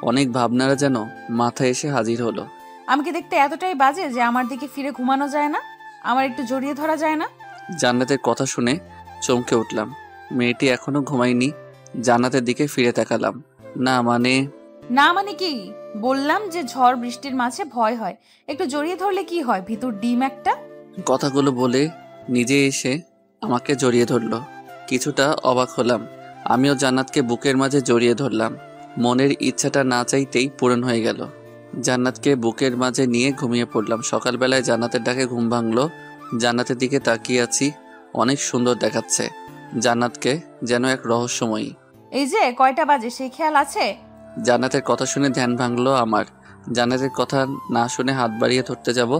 অনেক ভাবনারা যেন মাথায় এসে হাজির হলো। আমাকে দেখতে এতটাই বাজে যে আমার দিকে ফিরে ঘুমানো যায় না, আমার একটু জড়িয়ে ধরা যায় না? জান্নাতের কথা শুনে চমকে উঠলাম। মেয়েটি এখনো ঘুমায়নি। জান্নাতের দিকে ফিরে তাকালাম। না মানে কি? বললাম যে ঝড় বৃষ্টির মাঝে ভয় হয়, একটু জড়িয়ে ধরলে কি হয়? ভিতর ডিম একটা। কথাগুলো বলে নিজে এসে আমাকে জড়িয়ে ধরলো। কিছুটা অবাক হলাম। আমিও জান্নাতকে বুকের মাঝে জড়িয়ে ধরলাম। মনের ইচ্ছাটা না চাইতেই পূরণ হয়ে গেল। জান্নাতকে বুকের মাঝে নিয়ে ঘুমিয়ে পড়লাম। সকালবেলায় জান্নাতের ডাকে ঘুম ভাঙলো। জান্নাতের দিকে তাকিয়ে আছি। অনেক সুন্দর দেখাচ্ছে জান্নাতকে, যেন এক রহস্যময়ী। এই যে কয়টা বাজে সেই খেয়াল আছে? জান্নাতের কথা শুনে ধ্যান ভাঙলো আমার। জান্নাতের কথা না শুনে হাত বাড়িয়ে ধরতে যাব।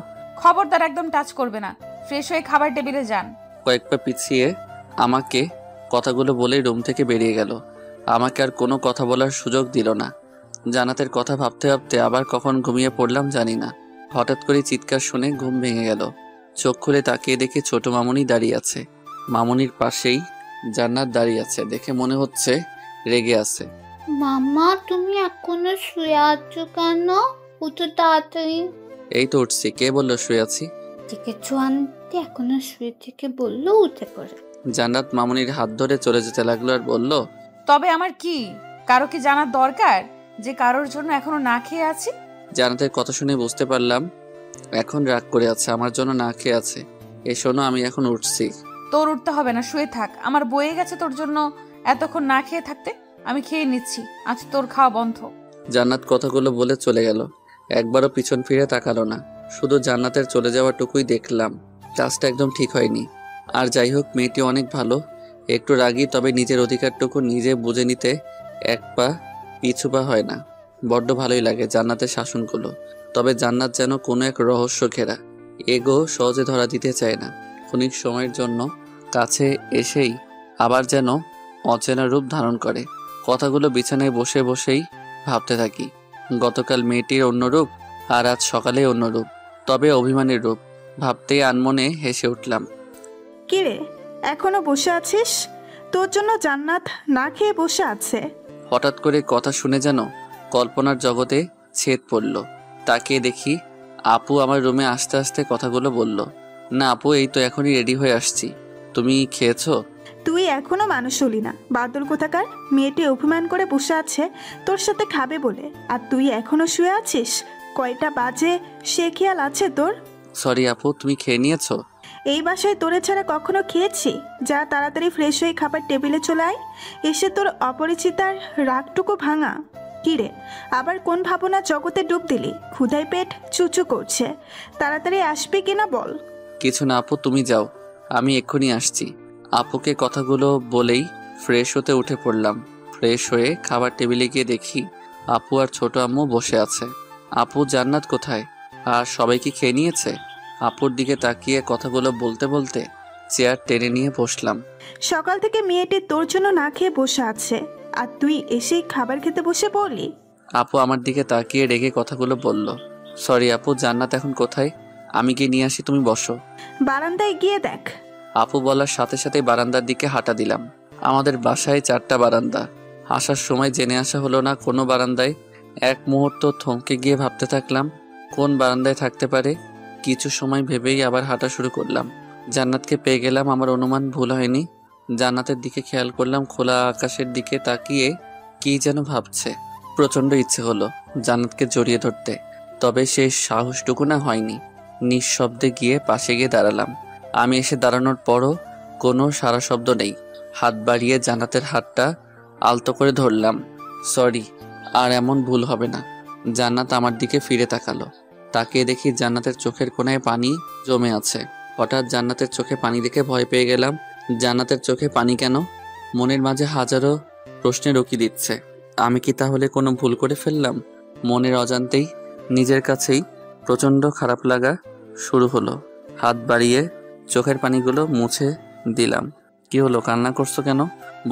খবরদার, একদম টাচ করবে না। ফ্রেশ হয়ে খাবার টেবিলে যান। কয়েক পা পিছিয়ে আমাকে কথাগুলো বলেই রুম থেকে বেরিয়ে গেল। আমাকে আর কোনো কথা বলার সুযোগ দিল না। জান্নাতের কথা ভাবতে ভাবতে আবার কখন ঘুমিয়ে পড়লাম জানি না। হঠাৎ করে চিৎকার শুনে ঘুম ভেঙে গেল। চোখ খুলে তাকিয়ে দেখি ছোট মামুনি দাঁড়িয়ে আছে। মামুনির পাশেই জান্নাত দাঁড়িয়ে আছে। দেখে মনে হচ্ছে রেগে আছে। মামা তুমি এখনো শুয়ে আছো কেন? উঠো তাড়াতাড়ি। এই তো উঠছি। কে বললো শুয়ে আছি? দেখেছো আন্টি এখনো শুয়ে থেকে বললো উঠে পড়ে। জান্নাত মামুনির হাত ধরে চলে যেতে লাগলো আর বলল, তবে আমার কি কারো কি জানার দরকার যে কারোর জন্য এখনো না খেয়ে আছি? জান্নাতের কথা শুনে বুঝতে পারলাম এখন রাগ করে আছে, আমার জন্য না খেয়ে আছে। এ শোনো, আমি এখন উঠছি। তোর উঠতে হবে না, শুয়ে থাক। আমার বয়ে গেছে তোর জন্য এতক্ষণ না খেয়ে থাকতে। আমি খেয়ে নিচ্ছি, আজ তোর খাওয়া বন্ধ। জান্নাত কথাগুলো বলে চলে গেল। একবারও পিছন ফিরে তাকালো না। শুধু জান্নাতের চলে যাওয়াটুকুই দেখলাম। কাজটা একদম ঠিক হয়নি। আর যাই হোক, মেয়েটি অনেক ভালো। একটু রাগী, তবে নিজের অধিকারটুকু নিজে বুঝে নিতে এক পা পিছু পা হয় না। বড্ড ভালোই লাগে জান্নাতের শাসনগুলো। তবে জান্নাত যেন কোনো এক রহস্য ঘেরা। এগো সহজে ধরা দিতে চায় না। ক্ষণিক সময়ের জন্য কাছে এসেই আবার যেন অচেনা রূপ ধারণ করে। কথাগুলো বিছানায় বসে বসেই ভাবতে থাকি। গতকাল মেয়েটির অন্য রূপ, আর আজ সকালে অন্য রূপ, তবে অভিমানের রূপ। ভাবতেই আনমনে হেসে উঠলাম। কিরে, এখনো বসে আছিস? তোর জন্য জান্নাত না খেয়ে বসে আছে। হঠাৎ করে কথা শুনে যেন কল্পনার জগতে ছেদ পড়ল। তাকিয়ে দেখি আপু আমার রুমে আসতে আসতে কথাগুলো বলল। না আপু, এই তো এখনই রেডি হয়ে আসছি। তুমি খেয়েছো? তুই এখনো মানুষ হলি না, বাদল কোথাকার। মেয়েটি অভিমান করে বসে আছে তোর সাথে খাবে বলে, আর তুই এখনো শুয়ে আছিস। কয়টা বাজে সে খেয়াল আছে তোর? সরি আপু, তুমি খেয়ে নিয়েছো? এই বাসায় তোরে ছাড়া কখনো খেয়েছি? যা তাড়াতাড়ি ফ্রেশ হয়ে খাবার টেবিলে চলে আয়। এসে তোর অপরিচিতার রাগটুকু ভাঙা। কিরে, আবার কোন ভাবনা জগতে ডুব দিলি? ক্ষুধায় পেট চুচু করছে, তাড়াতাড়ি আসবি কিনা বল। কিছু না আপু, তুমি যাও, আমি এক্ষুনি আসছি। আপুকে কথাগুলো বলেই ফ্রেশ হতে উঠে পড়লাম। ফ্রেশ হয়ে খাবার টেবিলে গিয়ে দেখি আপু আর ছোট আম্মু বসে আছে। আপু, জান্নাত কোথায়? আর সবাই কি খেয়ে নিয়েছে? আপুর দিকে তাকিয়ে কথাগুলো বলতে বলতে চেয়ার টেনে নিয়ে বসলাম। সকাল থেকে মেয়েটি তোর জন্য না খেয়ে বসে আছে, আর তুই এসেই খাবার খেতে বসে পড়লি। আপু আমার দিকে তাকিয়ে রেগে কথাগুলো বলল। সরি আপু, জান্নাত এখন কোথায়? আমি গিয়ে নিয়ে আসি, তুমি বসো। বারান্দায় গিয়ে দেখ। আপু বলার সাথে সাথে বারান্দার দিকে হাঁটা দিলাম। আমাদের বাসায় 4টা বারান্দা। আসার সময় জেনে আসা হলো না কোনো বারান্দায়। এক মুহূর্ত থমকে গিয়ে ভাবতে থাকলাম কোন বারান্দায় থাকতে পারে। কিছু সময় ভেবেই আবার হাঁটা শুরু করলাম। জান্নাতকে পেয়ে গেলাম, আমার অনুমান ভুল হয়নি। জান্নাতের দিকে খেয়াল করলাম, খোলা আকাশের দিকে তাকিয়ে কি যেন ভাবছে। প্রচণ্ড ইচ্ছে হলো জান্নাতকে জড়িয়ে ধরতে, তবে সেই সাহসটুকু না হয়নি। নিঃশব্দে গিয়ে পাশে গিয়ে দাঁড়ালাম। আমি এসে দাঁড়ানোর পরও কোনো সারা শব্দ নেই। হাত বাড়িয়ে জান্নাতের হাতটা আলতো করে ধরলাম। সরি, আর এমন ভুল হবে না। জান্নাত আমার দিকে ফিরে তাকালো। তাকিয়ে দেখি জান্নাতের চোখের কোণায় পানি জমে আছে। হঠাৎ জান্নাতের চোখে পানি দেখে ভয় পেয়ে গেলাম। জান্নাতের চোখে পানি কেন? মনের মাঝে হাজারো প্রশ্নের উকি দিচ্ছে। আমি কি তাহলে কোনো ভুল করে ফেললাম? মনের অজান্তেই নিজের কাছেই প্রচণ্ড খারাপ লাগা শুরু হলো। হাত বাড়িয়ে চোখের পানিগুলো মুছে দিলাম। কি হলো, কান্না করছো কেন?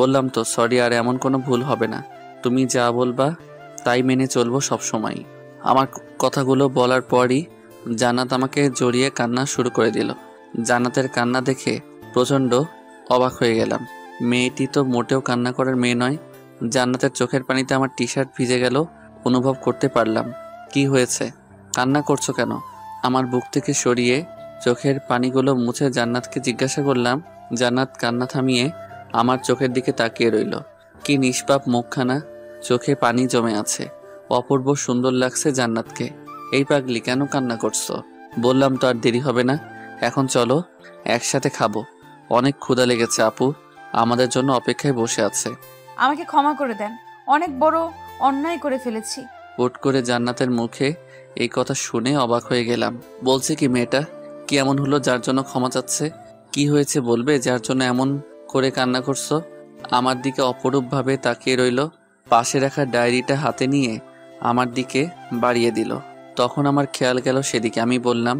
বললাম তো সরি, আর এমন কোনো ভুল হবে না। তুমি যা বলবা তাই মেনে চলবো সব সময়। আমার কথাগুলো বলার পরই জান্নাত আমাকে জড়িয়ে কান্না শুরু করে দিল। জান্নাতের কান্না দেখে প্রচণ্ড অবাক হয়ে গেলাম। মেয়েটি তো মোটেও কান্না করার মেয়ে নয়। জান্নাতের চোখের পানিতে আমার টি শার্ট ভিজে গেল, অনুভব করতে পারলাম। কি হয়েছে, কান্না করছো কেন? আমার বুক থেকে সরিয়ে চোখের পানিগুলো মুছে জান্নাতকে জিজ্ঞাসা করলাম। জান্নাত কান্না থামিয়ে আমার চোখের দিকে তাকিয়ে রইল। কি নিষ্পাপ মুখখানা, চোখে পানি জমে আছে। অপূর্ব সুন্দর লাগছে জান্নাতকে। এই পাগলি, কেন কান্না করছো? বললাম তো আর দেরি হবে না, এখন চলো একসাথে খাবো। অনেক ক্ষুধা লেগেছে, আপু আমাদের জন্য অপেক্ষায় বসে আছে। আমাকে ক্ষমা করে দেন, অনেক বড় অন্যায় করে ফেলেছি। হুট করে জান্নাতের মুখে এই কথা শুনে অবাক হয়ে গেলাম। বলছে কি মেয়েটা? কি এমন হলো যার জন্য ক্ষমা চাচ্ছে? কি হয়েছে বলবে যার জন্য এমন করে কান্না করছো? আমার দিকে অপরূপভাবে তাকিয়ে রইল। পাশে রাখা ডায়েরিটা হাতে নিয়ে আমার দিকে বাড়িয়ে দিল। তখন আমার খেয়াল গেল সেদিকে। আমি বললাম,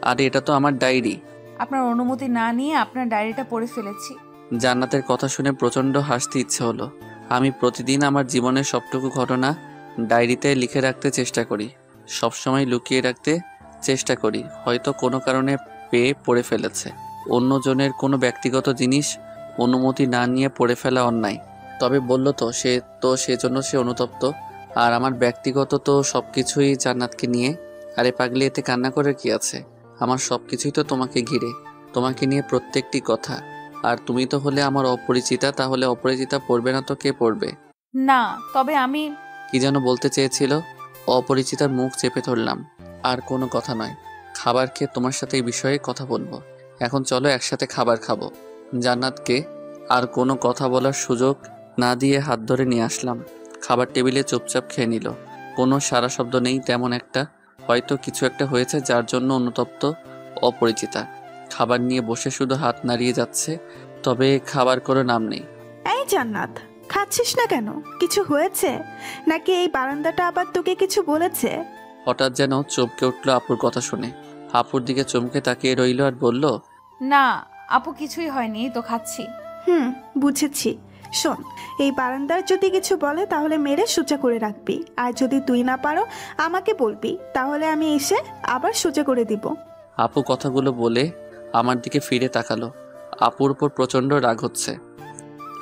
আরে এটা তো আমার ডায়েরি। আপনার অনুমতি না নিয়ে আপনার ডায়েরিটা পড়ে ফেলেছি। জান্নাতের কথা শুনে প্রচণ্ড হাসতে ইচ্ছে হলো। আমি প্রতিদিন আমার জীবনের সবটুকু ঘটনা ডায়েরিতে লিখে রাখতে চেষ্টা করি, সবসময় লুকিয়ে রাখতে চেষ্টা করি। হয়তো কোনো কারণে পেয়ে পড়ে ফেলেছে। অন্যজনের কোনো ব্যক্তিগত জিনিস অনুমতি না নিয়ে পড়ে ফেলা অন্যায়। তবে বলল তো সেজন্য সে অনুতপ্ত। আর আমার ব্যক্তিগত তো সব কিছুই জান্নাতকে নিয়ে। আরে পাগলি, এতে কান্না করে কি আছে? আমার সব কিছুই তো তোমাকে ঘিরে, তোমাকে নিয়ে প্রত্যেকটি কথা। আর তুমি তো হলে আমার অপরিচিতা, তাহলে অপরিচিতা পড়বে না তো কে পড়বে? না, তবে আমি কি যেন বলতে চেয়েছিল। অপরিচিতার মুখ চেপে ধরলাম। আর কোনো কথা নয়, খাবার খেয়ে তোমার সাথে এই বিষয়ে কথা বলবো। এখন চলো একসাথে খাবার খাবো। জান্নাতকে আর কোনো কথা বলার সুযোগ না দিয়ে হাত ধরে নিয়ে আসলাম। খাবার টেবিলে চুপচাপ খেয়ে নিল। কোনো সারা শব্দ নেই তেমন একটা। হয়তো কিছু একটা হয়েছে যার জন্য অনুতপ্ত অপরিচিতা। খাবার নিয়ে বসে শুধু হাত নাড়িয়ে যাচ্ছে, তবে খাবার করে নাম নেই। এই জান্নাত, খাচ্ছিস না কেন? কিছু হয়েছে নাকি এই বারান্দাটা আবার তোকে কিছু বলেছে? হঠাৎ যেন চমকে উঠলো আপুর কথা শুনে। আপুর দিকে চমকে তাকিয়ে রইল আর বলল, না আপু, কিছুই হয়নি, তো খাচ্ছি। বুঝেছি। শোন, এই বারান্দার যদি কিছু বলে তাহলে মেরে সোজা করে রাখবি, আর যদি তুই না পারো আমাকে বলবি, তাহলে আমি এসে আবার সোজা করে দিব। আপু কথাগুলো বলে আমার দিকে ফিরে তাকালো। আপুর উপর প্রচণ্ড রাগ হচ্ছে।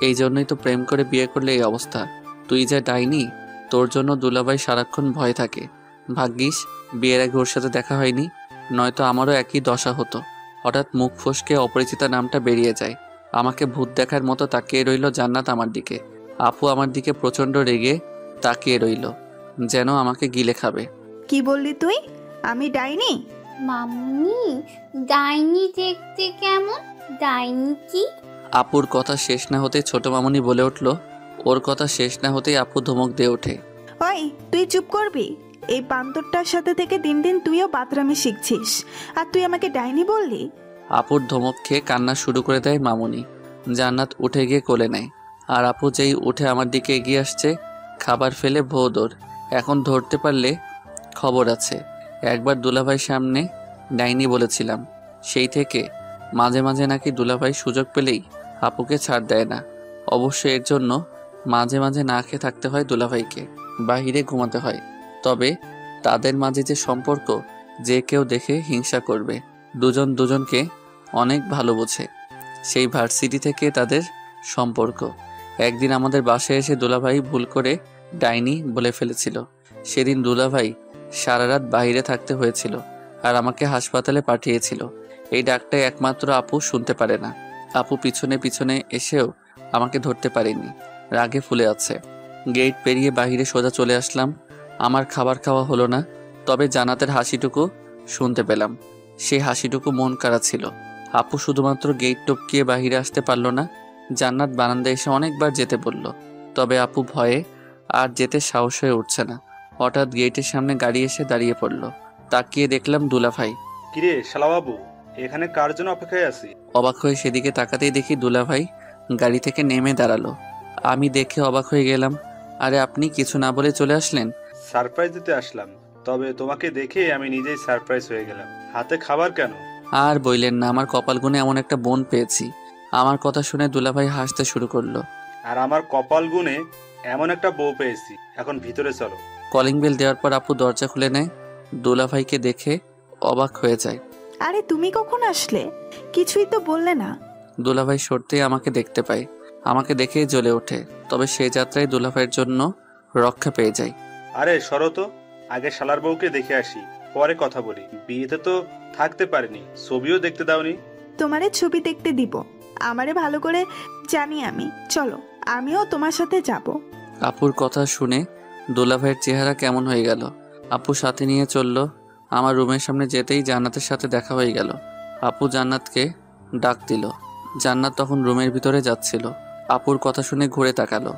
এই জন্যই তো প্রেম করে বিয়ে করলে এই অবস্থা। তুই যা ডাইনি, তোর জন্য দুলাভাই সারাক্ষণ ভয় থাকে। ভাগ্যিস বিয়ের আগে ওর সাথে দেখা হয়নি, নয়তো আমারও একই দশা হতো। হঠাৎ মুখ ফসকে অপরিচিতা নামটা বেরিয়ে যায়। আমাকে ভূত দেখার মতো তাকিয়ে রইল জান্নাত আমার দিকে। আপু আমার দিকে প্রচণ্ড রেগে তাকিয়ে রইল, যেন আমাকে গিলে খাবে। কি বললি তুই? আমি ডাইনি? মামুনি, ডাইনি দেখতে কেমন? ডাইনি কি? আপুর কথা শেষ না হতেই ছোট মামুনি বলে উঠল। ওর কথা শেষ না হতেই আপু ধমক দিয়ে ওঠে। ওই তুই চুপ করবি? এই বান্দরটার সাথে থেকে দিন দিন তুইও বাতরামি শিখছিস, আর তুই আমাকে ডাইনি বললি? আপুর ধমক খেয়ে কান্না শুরু করে দেয় মামুনি। জান্নাত উঠে গিয়ে কোলে নেয়, আর আপু যেই উঠে আমার দিকে এগিয়ে আসছে, খাবার ফেলে ভৌ দৌড়। এখন ধরতে পারলে খবর আছে। একবার দুলাভাইয়ের সামনে ডাইনি বলেছিলাম, সেই থেকে মাঝে মাঝে নাকি দুলাভাই সুযোগ পেলেই আপুকে ছাড় দেয় না। অবশ্য এর জন্য মাঝে মাঝে না খেয়ে থাকতে হয় দুলাভাইকে, বাহিরে ঘুমাতে হয়। তবে তাদের মাঝে যে সম্পর্ক, যে কেউ দেখে হিংসা করবে। দুজন দুজনকে অনেক ভালো বোঝে, সেই ভার্সিটি থেকে তাদের সম্পর্ক। একদিন আমাদের বাসায় এসে দুলাভাই ভুল করে ডাইনি বলে ফেলেছিল। সেদিন দুলাভাই সারা রাত বাইরে থাকতে হয়েছিল, আর আমাকে হাসপাতালে পাঠিয়েছিল। এই ডাকটাই একমাত্র আপু শুনতে পারে না। আপু পিছনে পিছনে এসেও আমাকে ধরতে পারেনি, রাগে ফুলে আছে। গেট পেরিয়ে বাহিরে সোজা চলে আসলাম। আমার খাবার খাওয়া হলো না, তবে জান্নাতের হাসিটুকু শুনতে পেলাম। সেই হাসিটুকু মন কাড়া ছিল। আপু শুধুমাত্র গেট টপকিয়ে বাহিরে আসতে পারল না, জান্নাত বারান্দায় এসে অনেকবার যেতে বলল, তবে আপু ভয়ে আর যেতে সাহস হয়ে উঠছে না। হঠাৎ গেটের সামনে গাড়ি এসে দাঁড়িয়ে পড়ল। তাকিয়ে দেখলাম দুলাভাই। কিরে শালাবাবু, এখানে কার জন্য অপেক্ষায় আছি? অবাক হয়ে সেদিকে তাকাতেই দেখি দুলাভাই গাড়ি থেকে নেমে দাঁড়ালো। আমি দেখে অবাক হয়ে গেলাম। আরে আপনি কিছু না বলে চলে আসলেন? সারপ্রাইজ দিতে আসলাম, তবে তোমাকে দেখে আমি নিজেই সারপ্রাইজ হয়ে গেলাম। হাতে খাবার কেন? আর বইলেন না, আমার কপাল গুনে এমন একটা বোন পেয়েছি। আমার কথা শুনে দুলাভাই হাসতে শুরু করলো। আর আমার কপাল গুনে এমন একটা বউ পেয়েছি। এখন ভিতরে চলো। কলিং বেল দেওয়ার পর আপু দরজা খুলে নেয়। দুলাভাইকে দেখে অবাক হয়ে যায়। আরে তুমি কখন আসলে? কিছুই তো বললে না। দুলাভাই সরতেই আমাকে দেখতে পায়, আমাকে দেখেই জ্বলে ওঠে। তবে সেই যাত্রায় দুলাভাইয়ের জন্য রক্ষা পেয়ে যায়। আরে সরো তো, আগে শালার বউকে দেখে আসি, পরে কথা বলি। বিয়েতে তো থাকতে পারিনি, ছবিও দেখতে দাওনি। তোমারে ছবি দেখতে দিব, আমারে ভালো করে জানি আমি। চলো, আমিও তোমার সাথে যাব। আপুর কথা শুনে দুলাভাইয়ের চেহারা কেমন হয়ে গেল। আপু সাথে নিয়ে চলল। আমার রুমের সামনে যেতেই জান্নাতের সাথে দেখা হয়ে গেল। আপু জান্নাতকে ডাক দিল। জান্নাত তখন রুমের ভিতরে যাচ্ছিল। আপুর কথা শুনে ঘুরে তাকালো।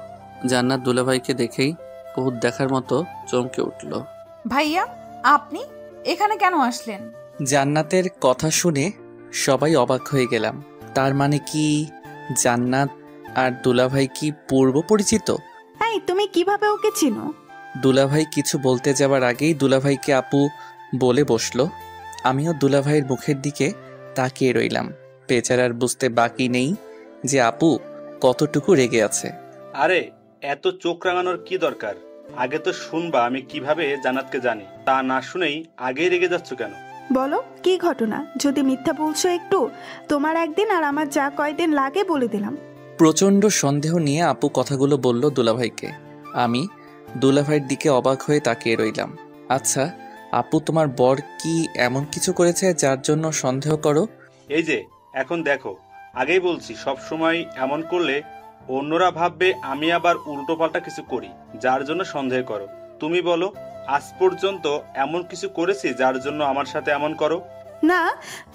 জান্নাত দুলাভাইকে দেখেই বহুত দেখার মতো চমকে উঠল। ভাইয়া, আপনি এখানে কেন আসলেন? জান্নাতের কথা শুনে সবাই অবাক হয়ে গেলাম। তার মানে কি জান্নাত আর দুলাভাই কি পূর্ব পরিচিত? এই তুমি কিভাবে ওকে চিনো? দুলাভাই কিছু বলতে যাবার আগেই দুলাভাইকে আপু বলে বসলো। আমিও দুলাভাইয়ের মুখের দিকে তাকিয়ে রইলাম। বেচারার বুঝতে বাকি নেই যে আপু কতটুকু রেগে আছে। আরে এত চোখ রাঙানোর কি দরকার? আগে তো শুনবা আমি কিভাবে জান্নাতকে জানি। তা না শুনেই আগেই রেগে যাচ্ছ কেন? বলো কি ঘটনা? যদি মিথ্যা বলছো একটু, তোমার একদিন আর আমার যা কয়দিন লাগে বলে দিলাম। প্রচণ্ড সন্দেহ নিয়ে আপু কথাগুলো বলল দুলাভাইকে। আমি দুলাভাইয়ের দিকে অবাক হয়ে তাকিয়ে রইলাম। আচ্ছা আপু, তোমার বর কি এমন কিছু করেছে যার জন্য সন্দেহ করো? এই যে এখন দেখো, আগেই বলছি সব সময় এমন করলে অন্যরা ভাববে আমি আবার উল্টোপাল্টা কিছু করি, যার জন্য সন্দেহ করো। তুমি বলো, আজ পর্যন্ত এমন কিছু করেছি যার জন্য আমার সাথে এমন করো? না,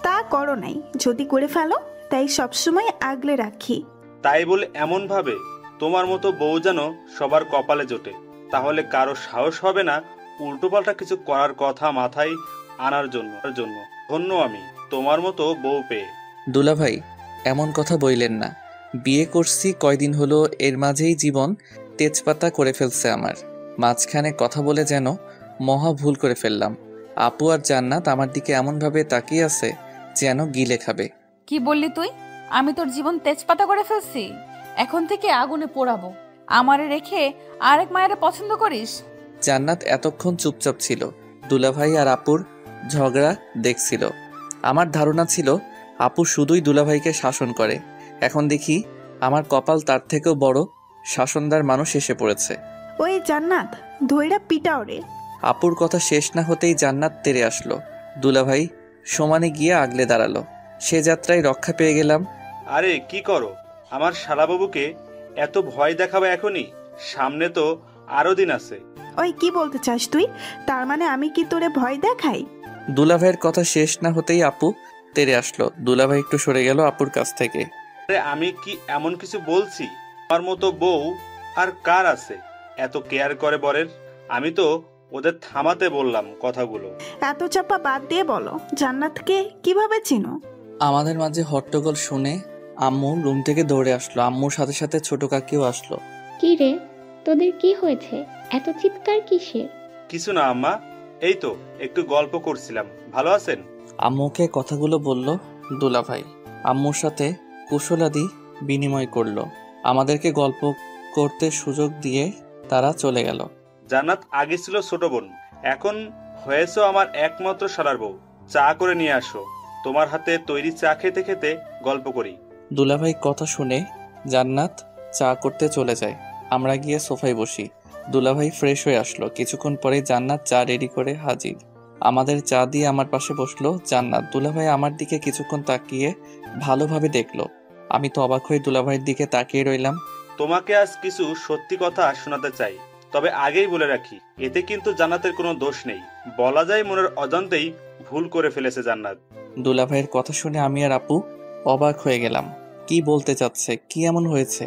তা করো নাই। যদি করে ফেলো তাই সবসময় আগলে রাখি। তাই বলে এমন ভাবে তোমার মতো বউ যেন সবার কপালে জোটে, তাহলে কারো সাহস হবে না উল্টোপাল্টা কিছু করার কথা মাথায় আনার জন্য। ধন্য আমি তোমার মতো বউ পেয়ে। দুলাভাই এমন কথা বইলেন না। বিয়ে করছি কয়দিন হলো, এর মাঝেই জীবন তেজপাতা করে ফেলছে আমার। মাঝখানে কথা বলে যেন মহা ভুল করে ফেললাম। আপু আর জান্নাত আমার দিকে এমনভাবে তাকিয়ে আছে যেন গিলে খাবে। কি বললি তুই? আমি তোর জীবন তেজপাতা করে ফেলছি? এখন থেকে আগুনে পোড়াবো। আমারে রেখে আরেক মায়ের পছন্দ করিস? জান্নাত এতক্ষণ চুপচাপ ছিল, দুলাভাই আর আপুর ঝগড়া দেখছিল। আমার ধারণা ছিল আপু শুধুই দুলাভাইকে শাসন করে। এখন দেখি আমার কপাল তার থেকেও বড় শাসনদার মানুষ এসে পড়েছে। ওই জান্নাত, ধইরা পিটাও রে। আপুর কথা শেষ না হতেই জান্নাত তেড়ে আসলো। দুলাভাই সমানে গিয়ে আগলে দাঁড়ালো। সে যাত্রায় রক্ষা পেয়ে গেলাম। আরে কি করো? আমার শালাবাবুকে এত ভয় দেখাবে এখনই? সামনে তো আরো দিন আছে। ওই কি বলতে চাস তুই? তার মানে আমি কি তোরে ভয় দেখাই? দুলাভাইয়ের কথা শেষ না হতেই আপু তেড়ে আসলো। দুলাভাই একটু সরে গেল আপুর কাছ থেকে। আরে আমি কি এমন কিছু বলছি? আমার মতো বউ আর কার আছে এত কেয়ার করে বরের? আমি তো ওদের থামাতে বললাম কথাগুলো। এত চাপা বাদ দিয়ে বলো, জান্নাতকে কিভাবে চিনো? আমাদের মাঝে হট্টগোল শুনে আম্মু রুম থেকে দৌড়ে আসলো। আম্মুর সাথে সাথে ছোট কাকিও আসলো। কি রে, তোদের কি হয়েছে? এত চিৎকার কিসের? কিছু না আম্মা, এই তো একটু গল্প করছিলাম। ভালো আছেন? আম্মুকে কথাগুলো বলল দুলাভাই। আম্মুর সাথে কুশলাদি বিনিময় করলো। আমাদেরকে গল্প করতে সুযোগ দিয়ে তারা চলে গেল। জান্নাত আগে ছিল ছোট বোন, এখন হয়েছে আমার একমাত্র শালার বউ। চা করে নিয়ে আসো, তোমার হাতে তৈরি চা খেতে খেতে গল্প করি। দুলাভাই কথা শুনে জান্নাত চা করতে চলে যায়। আমরা গিয়ে সোফায় বসি। দুলাভাই ফ্রেশ হয়ে আসলো। কিছুক্ষণ পরে জান্নাত চা রেডি করে হাজির। আমাদের চা দিয়ে আমার পাশে বসলো জান্নাত। দুলাভাই আমার দিকে কিছুক্ষণ তাকিয়ে ভালোভাবে দেখলো। আমি তো অবাক হয়ে দুলাভাইয়ের দিকে তাকিয়ে রইলাম। তোমাকে আজ কিছু সত্যি কথা শোনাতে চাই, তবে আগেই বলে রাখি, এতে কিন্তু জান্নাতের কোনো দোষ নেই। বলা যায় মনের অজান্তেই ভুল করে ফেলেছে জান্নাত। দুলাভাইয়ের কথা শুনে আমি আর আপু অবাক হয়ে গেলাম। কি বলতে চাচ্ছে? কি এমন হয়েছে?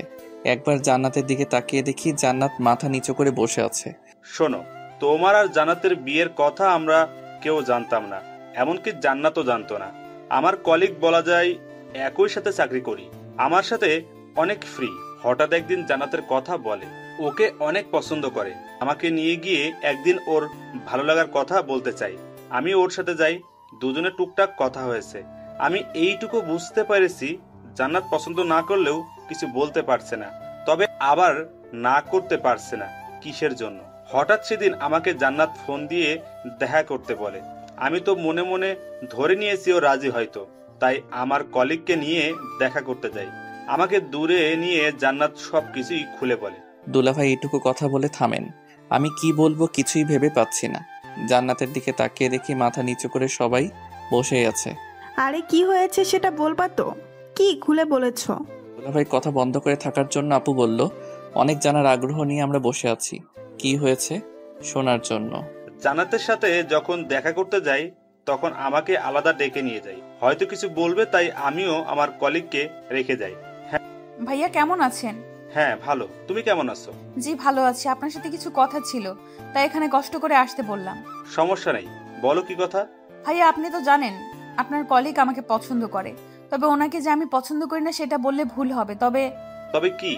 একবার জান্নাতের দিকে তাকিয়ে দেখি জান্নাত মাথা নিচু করে বসে আছে। শোনো, তোমার আর জান্নাতের বিয়ের কথা আমরা কেউ জানতাম না, এমনকি জান্নাতও জানতো না। আমার কলিগ বলা যায়, একই সাথে চাকরি করি, আমার সাথে অনেক ফ্রি। হঠাৎ একদিন জান্নাতের কথা বলে, ওকে অনেক পছন্দ করে, আমাকে নিয়ে গিয়ে একদিন ওর ভালো লাগার কথা বলতে চাই। আমি ওর সাথে যাই, দুজনে টুকটাক কথা হয়েছে। আমি এইটুকু বুঝতে পেরেছি জান্নাত পছন্দ না করলেও কিছু বলতে পারছে না, তবে আবার না করতে পারছে না কিসের জন্য। হঠাৎ সেদিন আমাকে জান্নাত ফোন দিয়ে দেখা করতে বলে। আমি তো মনে মনে ধরে নিয়েছি ও রাজি হয়তো, তাই আমার কলিগকে নিয়ে দেখা করতে যাই। আমাকে দূরে নিয়ে জান্নাত সবকিছুই খুলে বলে। দুলাভাই এইটুকু কথা বলে থামেন। আমি কি বলবো কিছুই ভেবে পাচ্ছি না। জান্নাতের দিকে তাকিয়ে দেখি মাথা নিচু করে সবাই বসে আছে। আরে কি হয়েছে সেটা বলবা তো, কি খুলে বলেছ? দুলাভাই কথা বন্ধ করে থাকার জন্য আপু বলল, অনেক জানার আগ্রহ নিয়ে আমরা বসে আছি, কি হয়েছে শোনার জন্য। জান্নাতের সাথে যখন দেখা করতে যাই তখন আমাকে আলাদা ডেকে নিয়ে যাই, হয়তো কিছু বলবে, তাই আমিও আমার কলিগকে রেখে যাই। ভাইয়া কেমন আছেন? হ্যাঁ ভালো, তুমি কেমন আছো? জি ভালো আছি। আপনার সাথে কিছু কথা ছিল, তাই এখানে কষ্ট করে আসতে বললাম। সমস্যা নেই, বলো কি কথা। ভাইয়া আপনি তো জানেন আপনার কলিগ আমাকে পছন্দ করে, তবে ওনাকে যে আমি পছন্দ করি না সেটা বললে ভুল হবে। তবে কি?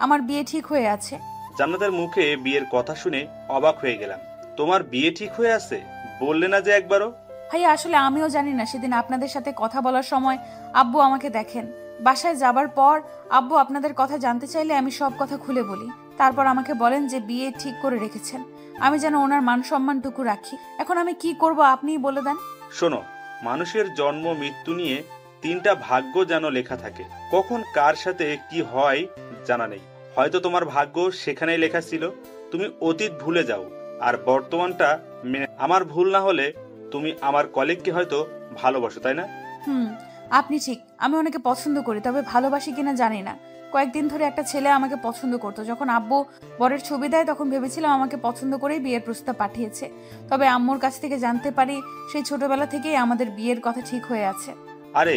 আমার বিয়ে ঠিক হয়ে আছে। জান্নাতের মুখে বিয়ের কথা শুনে অবাক হয়ে গেলাম। তোমার বিয়ে ঠিক হয়ে আছে? বললে না যে একবারও। ভাইয়া আসলে আমিও জানি না, সেদিন আপনাদের সাথে কথা বলার সময় আব্বু আমাকে দেখেন। বাসায় যাবার পর আব্বু আপনাদের কথা জানতে চাইলে আমি সব কথা খুলে বলি। তারপর আমাকে বলেন যে বিয়ে ঠিক করে রেখেছেন, আমি যেন ওনার মান সম্মানটুকু রাখি। এখন আমি কি করব আপনিই বলে দেন। শোনো, মানুষের জন্ম মৃত্যু নিয়ে 3টা ভাগ্য যেন লেখা থাকে, কখন কার সাথে কি হয় জানা নেই। হয়তো তোমার ভাগ্য সেখানেই লেখা ছিল, তুমি অতীত ভুলে যাও আর বর্তমানটা আমার ভুল না হলে তুমি আমার কলিগকে হয়তো ভালোবাসো, তাই না? আপনি ঠিক, আমি ওনাকে পছন্দ করি, তবে ভালোবাসি কিনা জানি না। কয়েকদিন ধরে একটা ছেলে আমাকে পছন্দ করতো। যখন আব্বু বরের ছবি দেয় তখন ভেবেছিলাম আমাকে পছন্দ করেই বিয়ের প্রস্তাব পাঠিয়েছে। তবে আম্মুর কাছ থেকে জানতে পারি সেই ছোটবেলা থেকেই আমাদের বিয়ের কথা ঠিক হয়ে আছে। আরে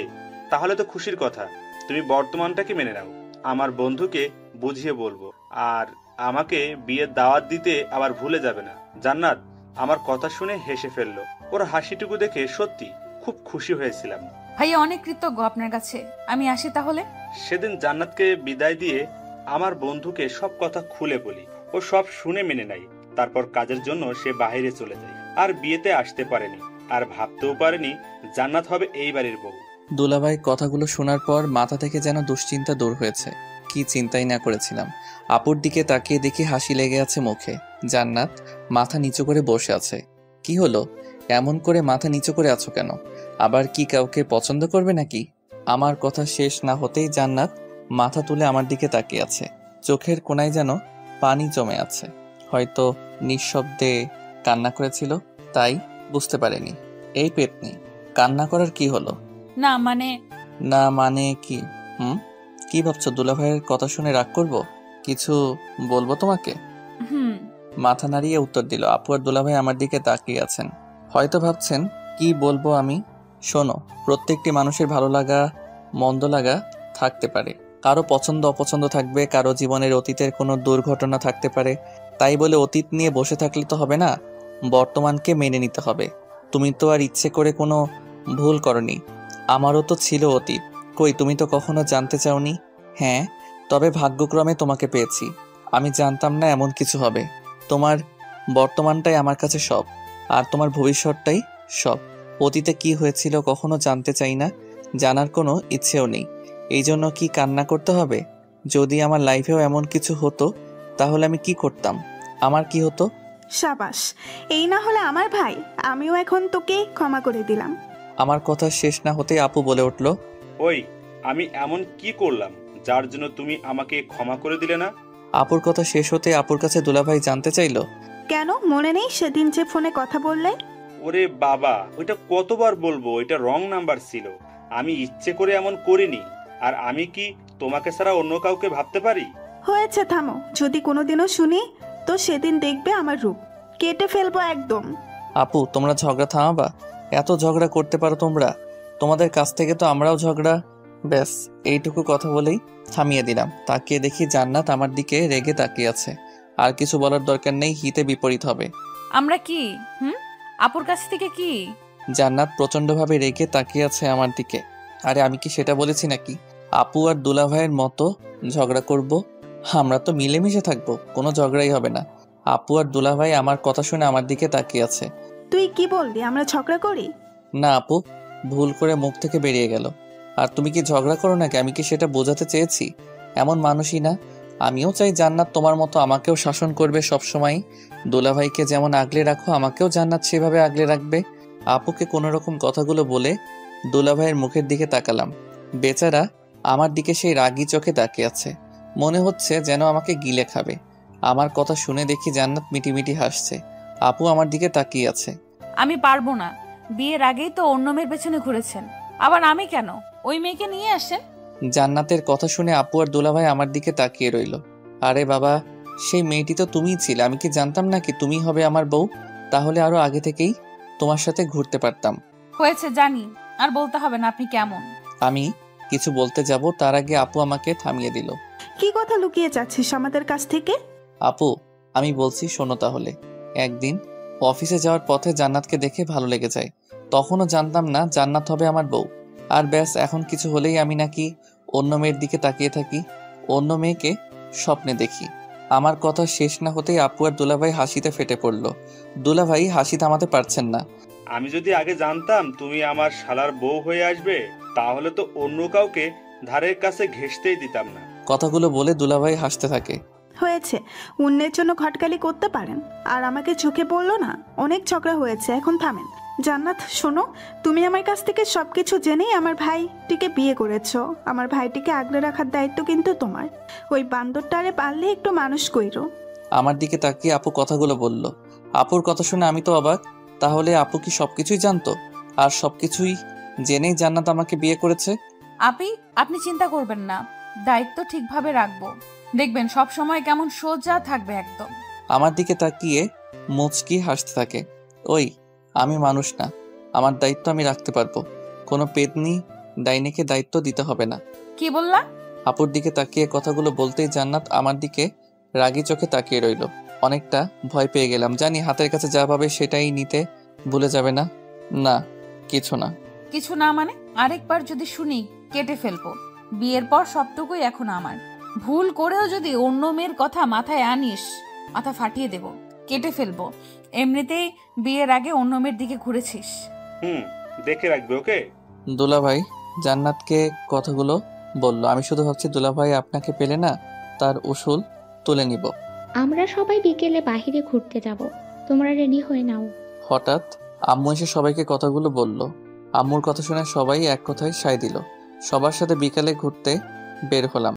তাহলে তো খুশির কথা। তুমি বর্তমানটাকে মেনে নাও, আমার বন্ধুকে বুঝিয়ে বলবো, আর আমাকে বিয়ের দাওয়াত দিতে আবার ভুলে যাবে না। জান্নাত আমার কথা শুনে হেসে ফেললো। ওর হাসিটুকু দেখে সত্যি খুব খুশি হয়েছিলাম। ভাইয়া অনেক কৃতজ্ঞ আপনার কাছে, আমি আসি তাহলে। সেদিন জান্নাতকে বিদায় দিয়ে আমার বন্ধুকে সব কথা খুলে বলি, ও সব শুনে মেনে নেয়। তারপর কাজের জন্য সে বাইরে চলে যায়, আর বিয়েতে আসতে পারেনি, আর ভাবতেও পারেনি জান্নাত হবে এই বাড়ির বউ। দুলাভাই কথাগুলো শোনার পর মাথা থেকে যেন দুশ্চিন্তা দূর হয়েছে। কি চিন্তাই না করেছিলাম। আপুর দিকে তাকিয়ে দেখি হাসি লেগে আছে মুখে। জান্নাত মাথা নিচু করে বসে আছে। কি হলো, এমন করে মাথা নিচু করে আছো কেন? আবার কি কাউকে পছন্দ করবে নাকি? আমার কথা শেষ না হতেই জান্নাত মাথা তুলে আমার দিকে তাকিয়ে আছে। চোখের কোণায় যেন পানি জমে আছে। হয়তো নিঃশব্দে কান্না করেছিল, তাই বুঝতে পারেনি। এই পেতনি, কান্না করার কি হলো? না মানে কি? কি ভাবছো? দুলাভাইয়ের কথা শুনে রাগ করব? কিছু বলবো তোমাকে? হুম। মাথা নাড়িয়ে উত্তর দিল। আপু আর দুলাভাই আমার দিকে তাকিয়ে আছেন। হয়তো ভাবছেন কি বলবো আমি? শোনো, প্রত্যেকটি মানুষের ভালো লাগা মন্দ লাগা থাকতে পারে, কারো পছন্দ অপছন্দ থাকবে, কারো জীবনের অতীতের কোনো দুর্ঘটনা থাকতে পারে। তাই বলে অতীত নিয়ে বসে থাকলে তো হবে না, বর্তমানকে মেনে নিতে হবে। তুমি তো আর ইচ্ছে করে কোনো ভুল করনি, আমারও তো ছিল অতীত। কই, তুমি তো কখনো জানতে চাওনি। হ্যাঁ, তবে ভাগ্যক্রমে তোমাকে পেয়েছি। আমি জানতাম না এমন কিছু হবে। তোমার বর্তমানটাই আমার কাছে সব, আর তোমার ভবিষ্যৎটাই সব। অতীতে কি হয়েছিল কখনো জানতে চাই না, জানার কোনো ইচ্ছেও নেই। এই জন্য কি কান্না করতে হবে? যদি আমার লাইফেও এমন কিছু হতো তাহলে আমি কি করতাম? আমার কি হতো? সাবাস, এই না হলে আমার ভাই, আমিও এখন তোকে ক্ষমা করে দিলাম। আমার কথা শেষ না হতেই আপু বলে উঠল, ওই, আমি এমন কি করলাম যার জন্য তুমি আমাকে ক্ষমা করে দিলে না? আপুর কথা শেষ হতে আপুর কাছে দুলাভাই জানতে চাইল, কেন মনে নেই সেদিন যে ফোনে কথা বললে? ওরে বাবা, ওইটা কতবার বলবো, এটা রং নাম্বার ছিল। আমি ইচ্ছে করে এমন করিনি। আর আমি কি তোমাকে ছাড়া অন্য কাউকে ভাবতে পারি? হয়েছে, থামো। যদি কোনোদিনও শুনি তো সেদিন দেখবে আমার রূপ কেটে ফেলবো একদম। আপু তোমরা ঝগড়া থামাবা? এত ঝগড়া করতে পারো তোমরা? তোমাদের কাছ থেকে তো আমরাও ঝগড়া। ব্যাস এইটুকু কথা বলেই থামিয়ে দিলাম। তাকিয়ে দেখি জান্নাত আমার দিকে রেগে তাকিয়ে আছে। আর কিছু বলার দরকার নেই, হিতে বিপরীত হবে। আমরা কি আপুর কাছ থেকে কি? জান্নাত প্রচন্ডভাবে রেগে তাকিয়ে আছে আমার দিকে। আরে আমি কি সেটা বলেছি নাকি আপু আর দুলাভাইয়ের মতো ঝগড়া করব? আমরা তো মিলেমিশে থাকবো, কোনো ঝগড়াই হবে না। আপু আর দুলাভাই আমার কথা শুনে আমার দিকে তাকিয়ে আছে। তুই কি বললি, আমরা ঝগড়া করি? না আপু, ভুল করে মুখ থেকে বেরিয়ে গেল। আর তুমি কি ঝগড়া করো নাকি, আমি কি সেটা বোঝাতে চেয়েছি? এমন মানুষই না। আমিও চাই জান্নাত তোমার মতো আমাকেও শাসন করবে সবসময়। দুলাভাইকে যেমন আগলে রাখো, আমাকেও জান্নাত সেভাবে আগলে রাখবে। আপুকে কোনো রকম কথাগুলো বলে দুলাভাইয়ের মুখের দিকে তাকালাম। বেচারা আমার দিকে সেই রাগী চোখে তাকিয়ে আছে, মনে হচ্ছে যেন আমাকে গিলে খাবে। আমার কথা শুনে দেখি জান্নাত মিটিমিটি হাসছে। আপু আমার দিকে তাকিয়ে আছে। আমি পারবো না, বিয়ের আগেই তো অন্য মেয়ের পেছনে ঘুরেছেন, আবার আমি কেন? ওই মেয়েকে নিয়ে আসেন। জান্নাতের কথা শুনে আপু আর দুলাভাই আমার দিকে তাকিয়ে রইল। আরে বাবা, সেই মেয়েটি তো তুমিই ছিলে, আমি কি জানতাম নাকি তুমি হবে আমার বউ? তাহলে আরো আগে থেকেই তোমার সাথে ঘুরতে পারতাম। হয়েছে জানি, আর বলতে হবে না আপনি কেমন। আমি কিছু বলতে যাব তার আগে আপু আমাকে থামিয়ে দিল। কি কথা লুকিয়ে যাচ্ছিস আমাদের কাছ থেকে? আপু আমি বলছি শোনো তাহলে। একদিন অফিসে যাওয়ার পথে জান্নাতকে দেখে ভালো লেগে যায়। তখনও জানতাম না জান্নাত হবে আমার বউ। আর ব্যাস, এখন কিছু হলেই আমি নাকি অন্য মেয়ের দিকে তাকিয়ে থাকি, অন্য মেয়েকে স্বপ্নে দেখি। আমার কথা শেষ না হতেই আপু আর দুলাভাই হাসিতে ফেটে পড়ল। দুলাভাই হাসি থামাতে পারছেন না। আমি যদি আগে জানতাম তুমি আমার শালার বউ হয়ে আসবে, তাহলে তো অন্য কাউকে ধারের কাছে ঘেঁষতেই দিতাম না। কথাগুলো বলে দুলাভাই হাসতে থাকে। হয়েছে, অন্যের জন্য ঘটকালি করতে পারেন, আর আমাকে চোখে পড়লো না? অনেক ঝগড়া হয়েছে, এখন থামেন। জান্নাত শোনো, তুমি আমার কাছ থেকে সবকিছু জেনেই আমার ভাইটিকে বিয়ে করেছো। আমার ভাইটিকে আগলে রাখার দায়িত্ব কিন্তু তোমার। ওই বান্দরটারে পারলে একটু মানুষ কইরো। আমার দিকে তাকিয়ে আপু কথাগুলো বলল। আপুর কথা শুনে আমি তো অবাক। তাহলে আপু কি সবকিছুই জানতো, আর সবকিছুই জেনেই জান্নাত আমাকে বিয়ে করেছে? আপনি চিন্তা করবেন না, দায়িত্ব ঠিকভাবে রাখবো, দেখবেন সব সময় কেমন সোজা থাকবে একদম। আমার দিকে তাকিয়ে মুচকি হাসতে থাকে। ওই, আমি মানুষ না, আমার দায়িত্ব আমি রাখতে পারবো। কোনো পেতনি ডাইনিকে দায়িত্ব দিতে হবে না। কি বললা? আপুর দিকে তাকিয়ে কথাগুলো বলতেই জান্নাত আমার দিকে রাগী চোখে তাকিয়ে রইল। অনেকটা ভয় পেয়ে গেলাম, জানি হাতের কাছে যা পাবে সেটাই নিতে ভুলে যাবে না। না, কিছু না। কিছু না মানে? আরেকবার যদি শুনি কেটে ফেলবো। বিয়ের পর সবটুকুই এখন আমার। ভুল করেও যদি অন্য মেয়ের কথা মাথায় আনিস, মাথা ফাটিয়ে দেব, কেটে ফেলবো। এমনিতেই বিয়ের আগে অন্য মেয়ের দিকে ঘুরেছিস। দেখে রাখবে ওকে। দুলাভাই জান্নাতকে কথাগুলো বলল। আমি শুধু ভাবছি দুলাভাই আপনাকে পেলে না তার উসুল তুলে নিব। আমরা সবাই বিকেলে বাহিরে ঘুরতে যাব, তোমরা রেডি হয়ে নাও। হঠাৎ আম্মু এসে সবাইকে কথাগুলো বলল। আম্মুর কথা শুনে সবাই এক কথায় সায় দিল। সবার সাথে বিকালে ঘুরতে বের হলাম।